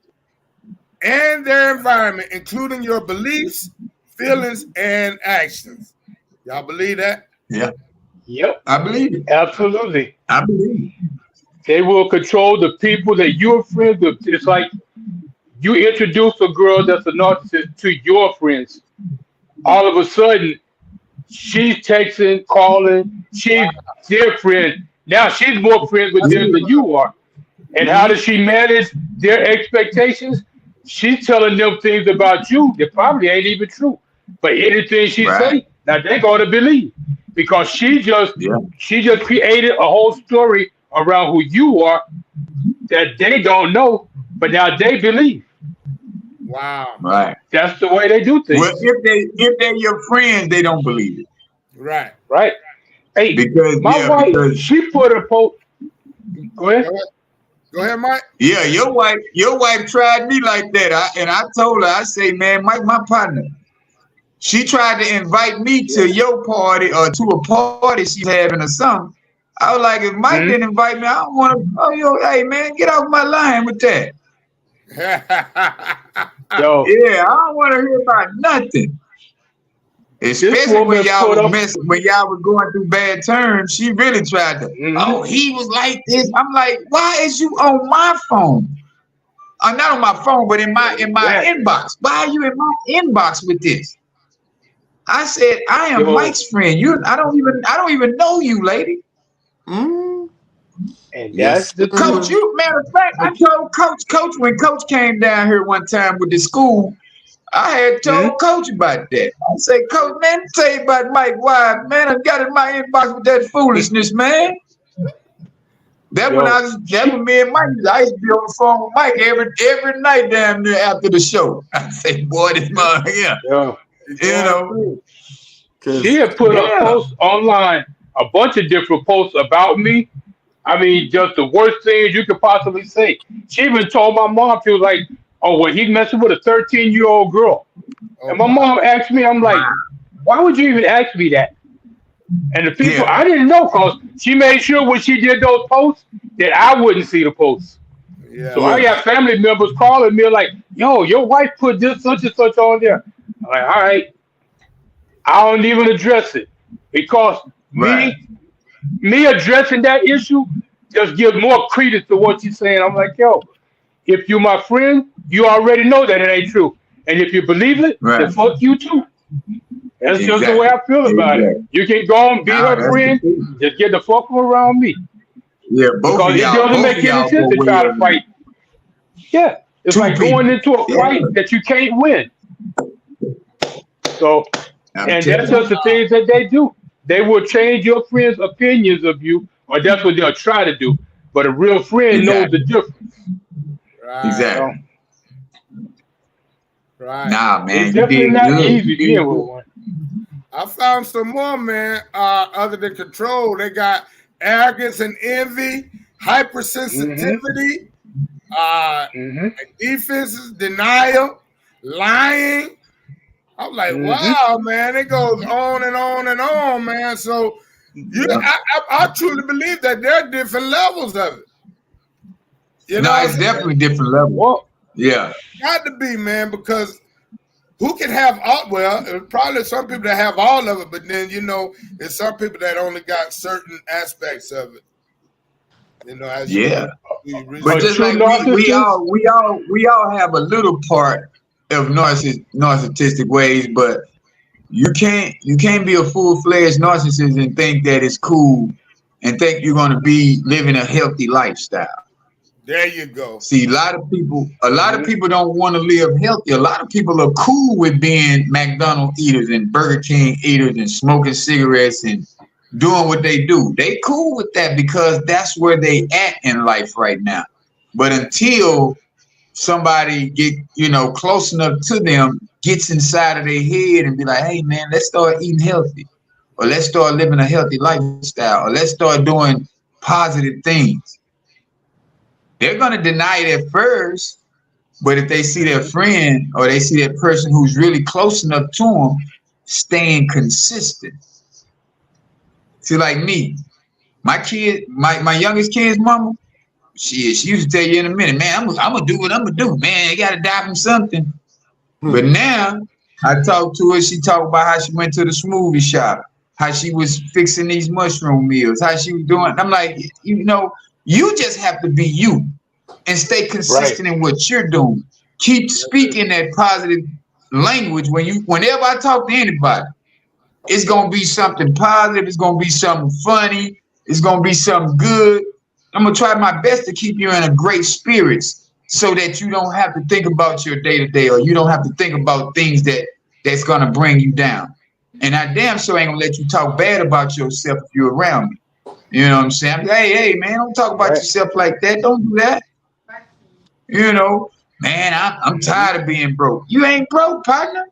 Speaker 3: and their environment, including your beliefs, feelings, and actions. Y'all believe that?
Speaker 1: Yeah.
Speaker 4: Yep.
Speaker 1: I believe it.
Speaker 4: Absolutely.
Speaker 1: I believe it.
Speaker 4: They will control the people that you're friends with. It's like you introduce a girl that's a narcissist to your friends. All of a sudden, she's texting, calling, she's their friend. Now she's more friends with them than you are. And how does she manage their expectations? She's telling them things about you that probably ain't even true. But anything she say, now they're gonna believe. Because she just created a whole story around who you are that they don't know, but now they believe.
Speaker 3: Wow.
Speaker 1: Right.
Speaker 4: That's the way they do things.
Speaker 1: Well, if they're your friends, they don't believe it.
Speaker 3: Right.
Speaker 4: Right. Hey,
Speaker 1: because
Speaker 4: my wife, she put a post. Go ahead.
Speaker 3: Go ahead, Mike.
Speaker 1: Yeah, your wife tried me like that. I told her, I say, man, Mike, my partner. She tried to invite me to your party or to a party she's having or something. I was like, if Mike didn't invite me, I don't want to. Oh, hey, man, get off my line with that.
Speaker 4: Yo.
Speaker 1: Yeah, I don't want to hear about nothing. Especially when y'all was going through bad terms, she really tried to. Oh, he was like this. I'm like, why is you on my phone? Not on my phone, but in my inbox. Why are you in my inbox with this? I said, I am Mike's friend. I don't even know you, lady.
Speaker 4: And that's the
Speaker 1: Coach. Matter of fact, I told Coach when Coach came down here one time with the school. I had told Coach about that. I said, Coach, man, tell you about Mike Wise, man. I got in my inbox with that foolishness, man. That when me and Mike, I used to be on the phone with Mike every night down there after the show. I say, boy, this man, you know.
Speaker 4: She had put a post online, a bunch of different posts about me. I mean, just the worst things you could possibly say. She even told my mom, she was like, oh, well, he's messing with a 13-year-old girl. And my mom asked me, I'm like, why would you even ask me that? And the people, I didn't know, because she made sure when she did those posts that I wouldn't see the posts. So I got family members calling me like, yo, your wife put this such and such on there. I'm like, all right. I don't even address it. Because me addressing that issue just gives more credence to what you're saying. I'm like, yo, if you're my friend, you already know that it ain't true. And if you believe it, then fuck you too. That's just the way I feel about it. You can go and be her friend, just get the fuck around me.
Speaker 1: Yeah, both
Speaker 4: because it doesn't make any sense to try to fight. Yeah, it's like going into a fight that you can't win. So, and that's just the things that they do. They will change your friends' opinions of you, or that's what they'll try to do. But a real friend knows the difference.
Speaker 1: Exactly.
Speaker 3: Right.
Speaker 1: Nah, man,
Speaker 4: it's definitely not easy dealing with one.
Speaker 3: I found some more, man. Other than control, they got arrogance and envy, hypersensitivity, defenses, denial, lying. I'm like, wow, man. It goes on and on and on, man. So I truly believe that there are different levels of it. You know,
Speaker 1: it's definitely different levels.
Speaker 3: Well,
Speaker 1: yeah.
Speaker 3: Got to be, man, because who can have all? Well, probably some people that have all of it, but then there's some people that only got certain aspects of it. You know, as
Speaker 1: but just like we all have a little part of narcissistic ways, but you can't be a full-fledged narcissist and think that it's cool and think you're going to be living a healthy lifestyle.
Speaker 3: There you go.
Speaker 1: See, a lot of people don't want to live healthy. A lot of people are cool with being McDonald's eaters and Burger King eaters and smoking cigarettes and doing what they do. They cool with that because that's where they at in life right now. But until somebody get, close enough to them, gets inside of their head and be like, hey man, let's start eating healthy, or let's start living a healthy lifestyle, or let's start doing positive things. They're going to deny it at first, but if they see their friend or they see that person who's really close enough to them staying consistent. See, like me, my youngest kid's mama, she used to tell you in a minute, man, I'm gonna do what I'm gonna do, man. You gotta die from something. But now I talk to her, she talked about how she went to the smoothie shop, how she was fixing these mushroom meals, how she was doing. I'm like, you know, you just have to be you and stay consistent in what you're doing. Keep speaking that positive language whenever I talk to anybody. It's gonna be something positive, it's gonna be something funny, it's gonna be something good. I'm gonna try my best to keep you in a great spirits so that you don't have to think about your day-to-day, or you don't have to think about things that's gonna bring you down. And I damn sure ain't gonna let you talk bad about yourself if you're around me. You know what I'm saying? I'm like, hey, man, don't talk about yourself like that. Don't do that. You know, man, I'm tired of being broke. You ain't broke, partner.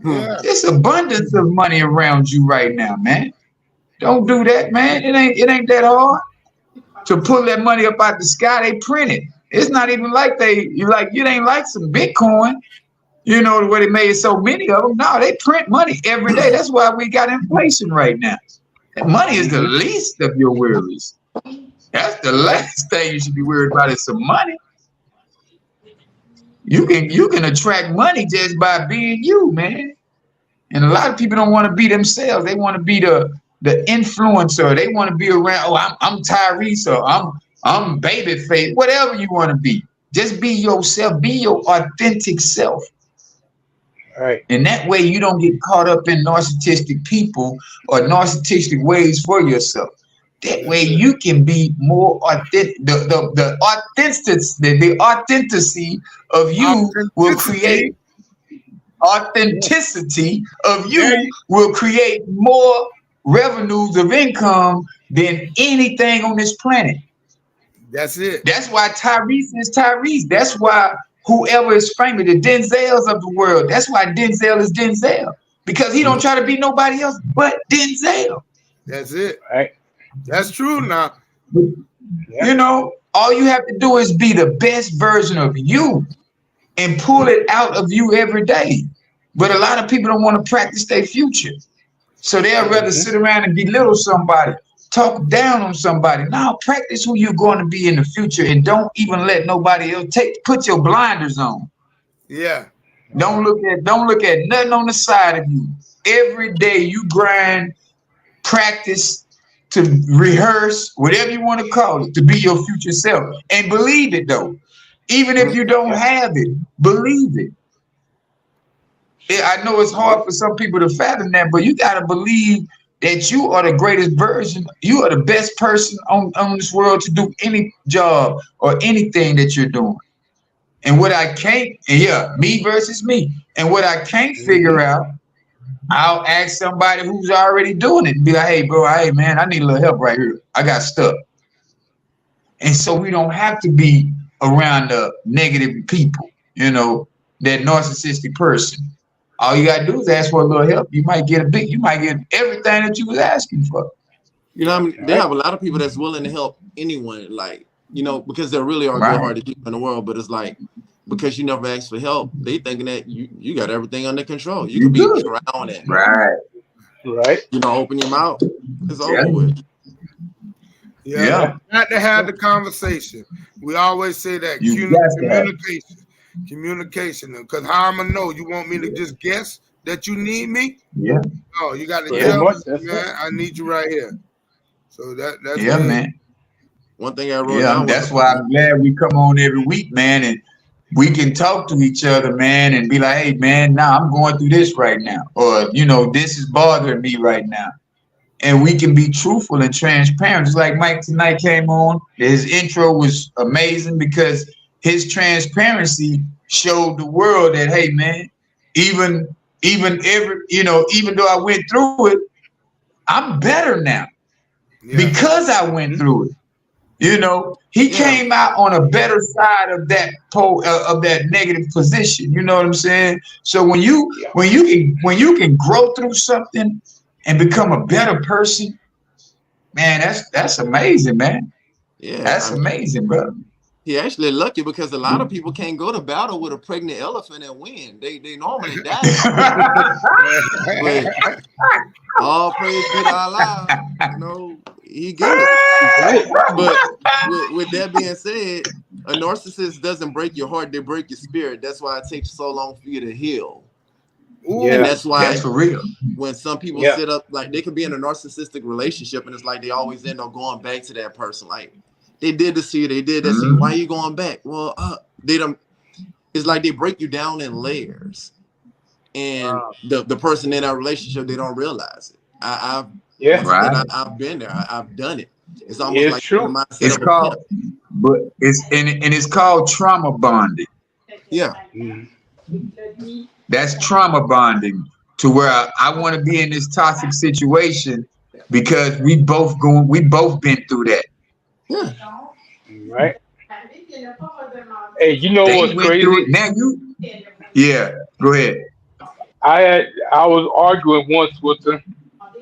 Speaker 1: Yeah. There's abundance of money around you right now, man. Don't do that, man. It ain't that hard to pull that money up out the sky. They print it. It's not even like it ain't like some Bitcoin. You know the way they made so many of them. No, they print money every day. That's why we got inflation right now. That money is the least of your worries. That's the last thing you should be worried about is some money. You can attract money just by being you, man. And a lot of people don't want to be themselves. They want to be the influencer. They want to be around. Oh, I'm Tyrese, or I'm Babyface. Whatever you want to be, just be yourself. Be your authentic self.
Speaker 4: Right. And
Speaker 1: that way you don't get caught up in narcissistic people or narcissistic ways for yourself. That way you can be more authentic. The authenticity of you will create authenticity of you will create more revenues of income than anything on this planet.
Speaker 3: That's it.
Speaker 1: That's why Tyrese is Tyrese. That's why whoever is famous, the Denzels of the world, that's why Denzel is Denzel. Because he don't try to be nobody else but Denzel.
Speaker 3: That's it. Right. That's true now.
Speaker 1: You know, all you have to do is be the best version of you and pull it out of you every day. But a lot of people don't want to practice their future. So they'll rather sit around and belittle somebody, talk down on somebody. Now practice who you're going to be in the future, and don't even let nobody else put your blinders on.
Speaker 3: Yeah.
Speaker 1: Don't look at nothing on the side of you. Every day you grind, practice, to rehearse, whatever you want to call it, to be your future self. And believe it though. Even if you don't have it, believe it. I know it's hard for some people to fathom that, but you got to believe that you are the greatest version. You are the best person on this world to do any job or anything that you're doing. And what I can't, me versus me. And what I can't figure out, I'll ask somebody who's already doing it and be like, hey, bro, hey, man, I need a little help right here. I got stuck. And so we don't have to be around the negative people, you know, that narcissistic person. All you got to do is ask for a little help. You might get everything that you was asking for.
Speaker 2: You know, I mean, they have a lot of people that's willing to help anyone, like, you know, because there really are good-hearted people in the world, but it's like, because you never asked for help, they thinking that you got everything under control. You can be around it.
Speaker 1: Right.
Speaker 2: You know, open your mouth. It's over with.
Speaker 3: Yeah. Got to have the conversation. We always say that. Communication. Because how I'm going to know? You want me to just guess that you need me?
Speaker 1: Yeah.
Speaker 3: No, you got to tell me, man, I need you right here. So that's
Speaker 1: man.
Speaker 2: One thing I wrote down.
Speaker 1: That's why I'm glad we come on every week, man, and we can talk to each other, man, and be like, hey, man, now I'm going through this right now. Or, you know, this is bothering me right now. And we can be truthful and transparent. Just like Mike tonight came on. His intro was amazing because his transparency showed the world that, hey, man, even though I went through it, I'm better now because I went through it. You know, he came out on a better side of that of that negative position. You know what I'm saying? So when you can grow through something and become a better person, man, that's amazing, man. Yeah, that's amazing, brother.
Speaker 2: He actually lucky because a lot of people can't go to battle with a pregnant elephant and win. They normally die. But all praise be to Allah. You know, he good. Right? But with that being said, a narcissist doesn't break your heart, they break your spirit. That's why it takes so long for you to heal.
Speaker 3: Ooh,
Speaker 2: and that's why
Speaker 1: that's for real.
Speaker 2: When some people sit up, like they can be in a narcissistic relationship and it's like they always end up going back to that person. Like they did this to you, they did this to you. Why are you going back? Well, they don't. It's like they break you down in layers, and the person in that relationship, they don't realize it. I've been there. I've done it. It's almost like
Speaker 4: true.
Speaker 1: It's called, but it's called trauma bonding.
Speaker 2: Yeah.
Speaker 1: That's trauma bonding, to where I want to be in this toxic situation because we both been through that.
Speaker 2: Yeah.
Speaker 4: Right. Hey, you know what's crazy?
Speaker 1: Now go ahead.
Speaker 4: I was arguing once with her.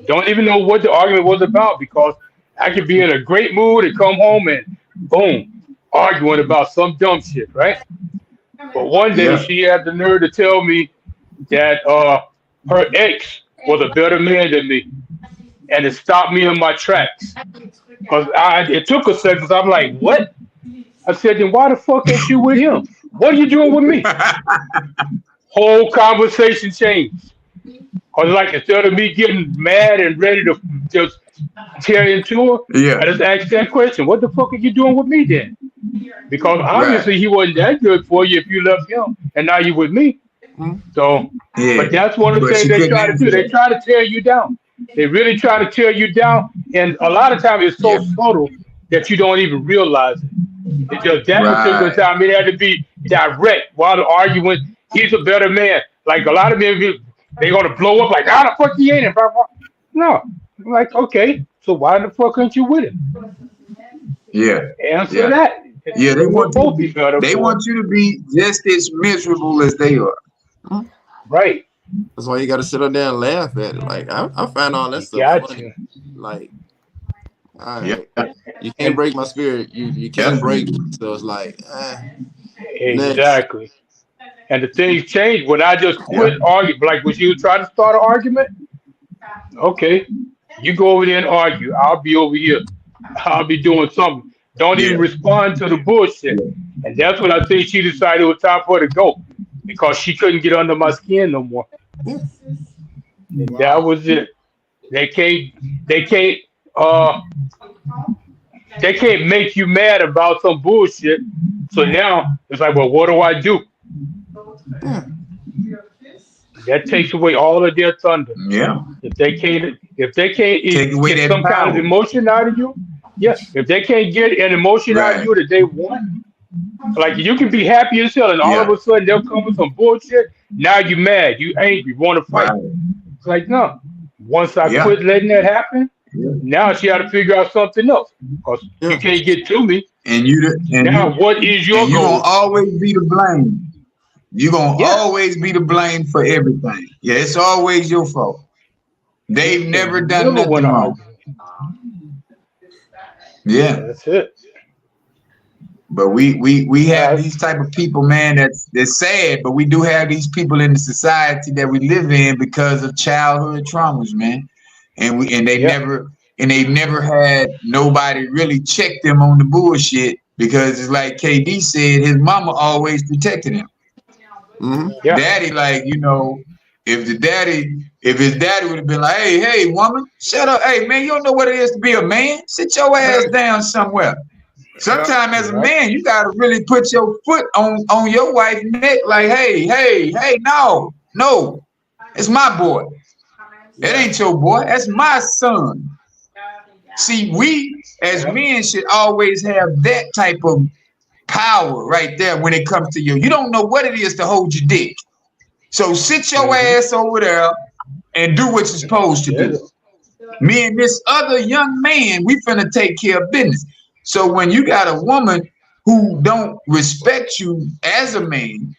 Speaker 4: Don't even know what the argument was about, because I could be in a great mood and come home and boom, arguing about some dumb shit, right? But one day she had the nerve to tell me that her ex was a better man than me, and it stopped me in my tracks. Because it took a second, because I'm like, what? I said, then why the fuck ain't you with him? What are you doing with me? Whole conversation changed. Because like, instead of me getting mad and ready to just tear into her, I just asked that question, what the fuck are you doing with me then? Because obviously he wasn't that good for you if you left him, and now you with me. So, but that's one of the things they try to do. They try to tear you down. They really try to tear you down, and a lot of times it's so subtle that you don't even realize it. It's just that particular time it had to be direct while the argument. He's a better man. Like a lot of men, they're gonna blow up like, how the fuck he ain't? No, I'm like, okay, so why the fuck aren't you with him? Answer that.
Speaker 1: Yeah, they want you to be just as miserable as they are.
Speaker 4: Right.
Speaker 2: That's why you got to sit up there and laugh at it. Like I find all that stuff funny. Like, you can't break my spirit. You can't break me. So it's like,
Speaker 4: exactly. Next. And the things change when I just quit arguing. Like when she was trying to start an argument. Okay, you go over there and argue. I'll be over here. I'll be doing something. Don't even respond to the bullshit. And that's when I think she decided it was time for her to go, because she couldn't get under my skin no more. And that was it. They can't make you mad about some bullshit. So now it's like, well, what do I do? That takes away all of their thunder.
Speaker 1: Yeah.
Speaker 4: If they can't get some kind of emotion out of you, if they can't get an emotion out of you that they want, like you can be happy as hell, and all of a sudden they'll come with some bullshit. Now you're mad, you angry, you want to fight. It's like, no. Once I quit letting that happen, now she had to figure out something else, because you can't get to me. What is your goal?
Speaker 1: You're gonna always be to blame. You're gonna always be to blame for everything. Yeah, it's always your fault. They've never done nothing wrong. Yeah,
Speaker 4: that's it.
Speaker 1: But we have these type of people, man. That's sad. But we do have these people in the society that we live in because of childhood traumas, man. And they've never had nobody really check them on the bullshit, because it's like KD said, his mama always protected him. Daddy, like, you know, if his daddy would have been like, hey, woman, shut up. Hey, man, you don't know what it is to be a man. Sit your ass down somewhere. Sometimes as a man, you got to really put your foot on your wife's neck. Like, hey, no, it's my boy. That ain't your boy. That's my son. See, we as men should always have that type of power right there when it comes to you. You don't know what it is to hold your dick. So sit your ass over there and do what you're supposed to do. Me and this other young man, we finna take care of business. So when you got a woman who don't respect you as a man,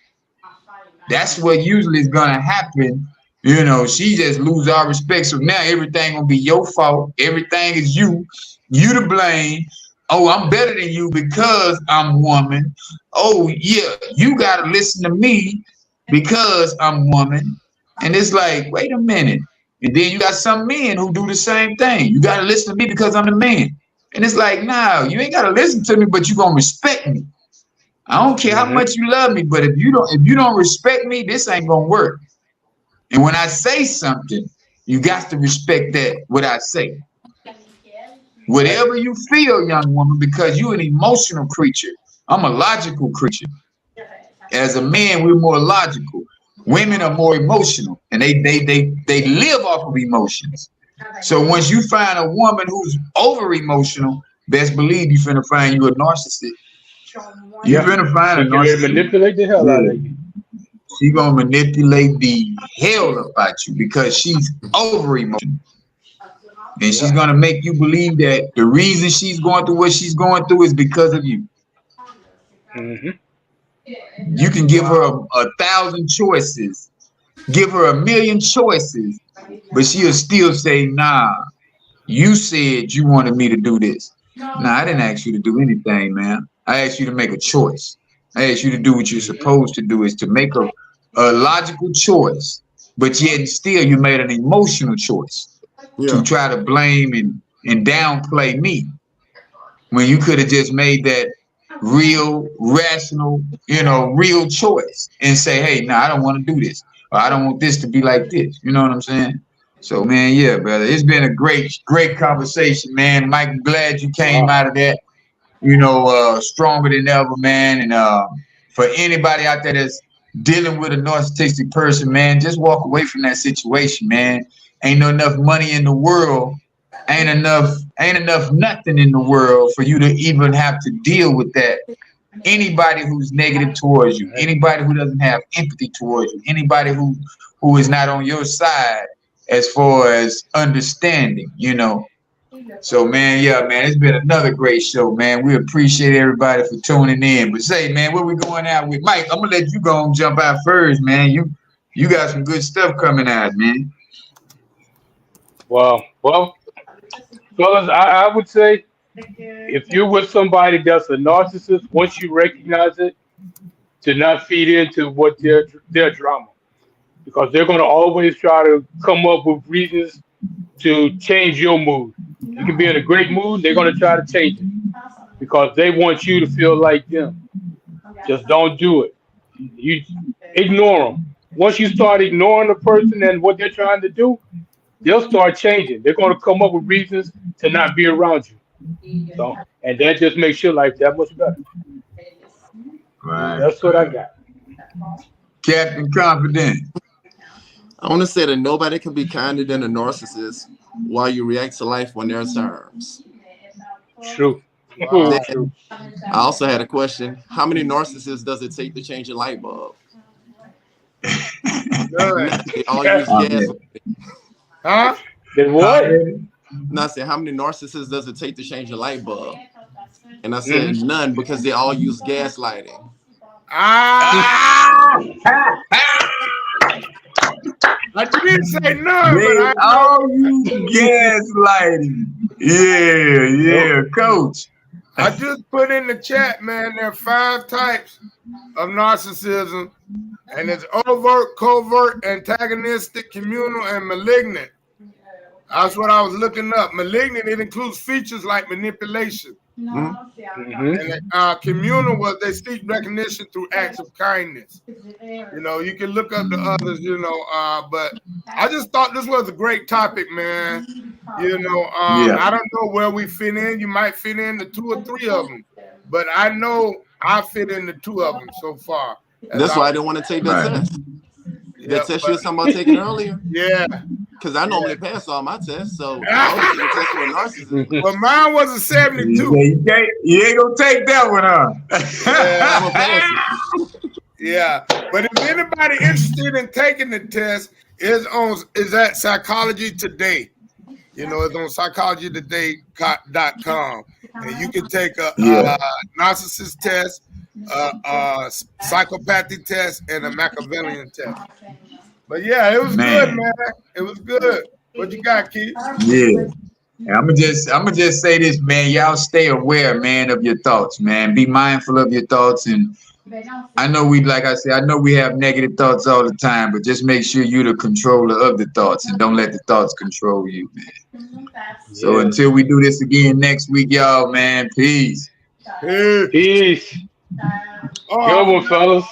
Speaker 1: that's what usually is gonna happen. You know, she just lose all respect. So now everything gonna be your fault. Everything is you to blame. oh, I'm better than you because I'm woman. Oh, yeah, you got to listen to me because I'm woman. And it's like, wait a minute. And then you got some men who do the same thing. You got to listen to me because I'm the man. And it's like, nah, you ain't got to listen to me, but you going to respect me. I don't care how much you love me, but if you don't respect me, this ain't going to work. And when I say something, you got to respect that, what I say. Whatever you feel, young woman, because you're an emotional creature. I'm a logical creature. As a man, we're more logical. Women are more emotional, and they live off of emotions. So once you find a woman who's over emotional, best believe you're finna find you a narcissist. You're finna find a narcissist.
Speaker 4: Manipulate the hell out of you.
Speaker 1: She's gonna manipulate the hell about you because she's over emotional. And she's gonna make you believe that the reason she's going through what she's going through is because of you. You can give her a 1,000 choices, give her 1,000,000 choices, but she'll still say, nah, you said you wanted me to do this. Nah, I didn't ask you to do anything, man. I asked you to make a choice. I asked you to do what you're supposed to do, is to make a logical choice, but yet still you made an emotional choice to try to blame and downplay me when you could have just made that real, rational, real choice and say, hey, no, I don't want to do this. Or I don't want this to be like this. You know what I'm saying? So, man, yeah, brother, it's been a great conversation, man. Mike, I'm glad you came out of that, stronger than ever, man. And for anybody out there that's dealing with a narcissistic person, man, just walk away from that situation, man. Ain't no enough money in the world. Ain't enough nothing in the world for you to even have to deal with that. Anybody who's negative towards you, anybody who doesn't have empathy towards you, anybody who is not on your side as far as understanding, So, man, it's been another great show, man. We appreciate everybody for tuning in. But say, man, where we going out with? Mike, I'm gonna let you go and jump out first, man. You got some good stuff coming out, man.
Speaker 4: Well, fellas, I would say if you're with somebody that's a narcissist, once you recognize it, to not feed into what their drama, because they're going to always try to come up with reasons to change your mood. You can be in a great mood, they're going to try to change it because they want you to feel like them. Just don't do it. You ignore them. Once you start ignoring the person and what they're trying to do, they'll start changing. They're going to come up with reasons to not be around you. So, and that just makes your life that much better.
Speaker 1: Right.
Speaker 4: That's what I got.
Speaker 1: Captain Confident.
Speaker 2: I want to say that nobody can be kinder than a narcissist while you react to life on their terms.
Speaker 4: True.
Speaker 2: Wow. I also had a question. How many narcissists does it take to change a light bulb? They all use gas.
Speaker 3: Huh?
Speaker 4: Then what?
Speaker 2: And I said, how many narcissists does it take to change a light bulb? And I said, none, because they all use gaslighting.
Speaker 3: I didn't say none,
Speaker 1: they
Speaker 3: but
Speaker 1: all use gaslighting. Yeah, coach.
Speaker 3: I just put in the chat, man, there are 5 types of narcissism, and it's overt, covert, antagonistic, communal, and malignant. That's what I was looking up. Malignant, it includes features like manipulation. And communal was they seek recognition through acts of kindness. You can look up the others, but I just thought this was a great topic, man. I don't know where we fit in. You might fit in the 2 or 3 of them, but I know I fit in the 2 of them so far.
Speaker 2: That's why I didn't want to take that test. That test you were talking about taking earlier?
Speaker 3: Yeah.
Speaker 2: Because I normally pass all my tests, so I was taking a test for a narcissist.
Speaker 3: Well, mine was a 72.
Speaker 1: You ain't gonna take that one, huh?
Speaker 3: Yeah,
Speaker 2: I'm gonna pass it.
Speaker 3: Yeah, but if anybody interested in taking the test, is at Psychology Today. It's on psychologytoday.com, and you can take a narcissist test, psychopathy test, and a Machiavellian test. But yeah, it was good, man. It was good. What you got, Keith?
Speaker 1: Yeah. And I'm gonna just say this, man. Y'all stay aware, man, of your thoughts, man. Be mindful of your thoughts. And I know like I said, I know we have negative thoughts all the time, but just make sure you're the controller of the thoughts and don't let the thoughts control you, man. So until we do this again next week, y'all, man, peace.
Speaker 4: Peace. Good one, fellas.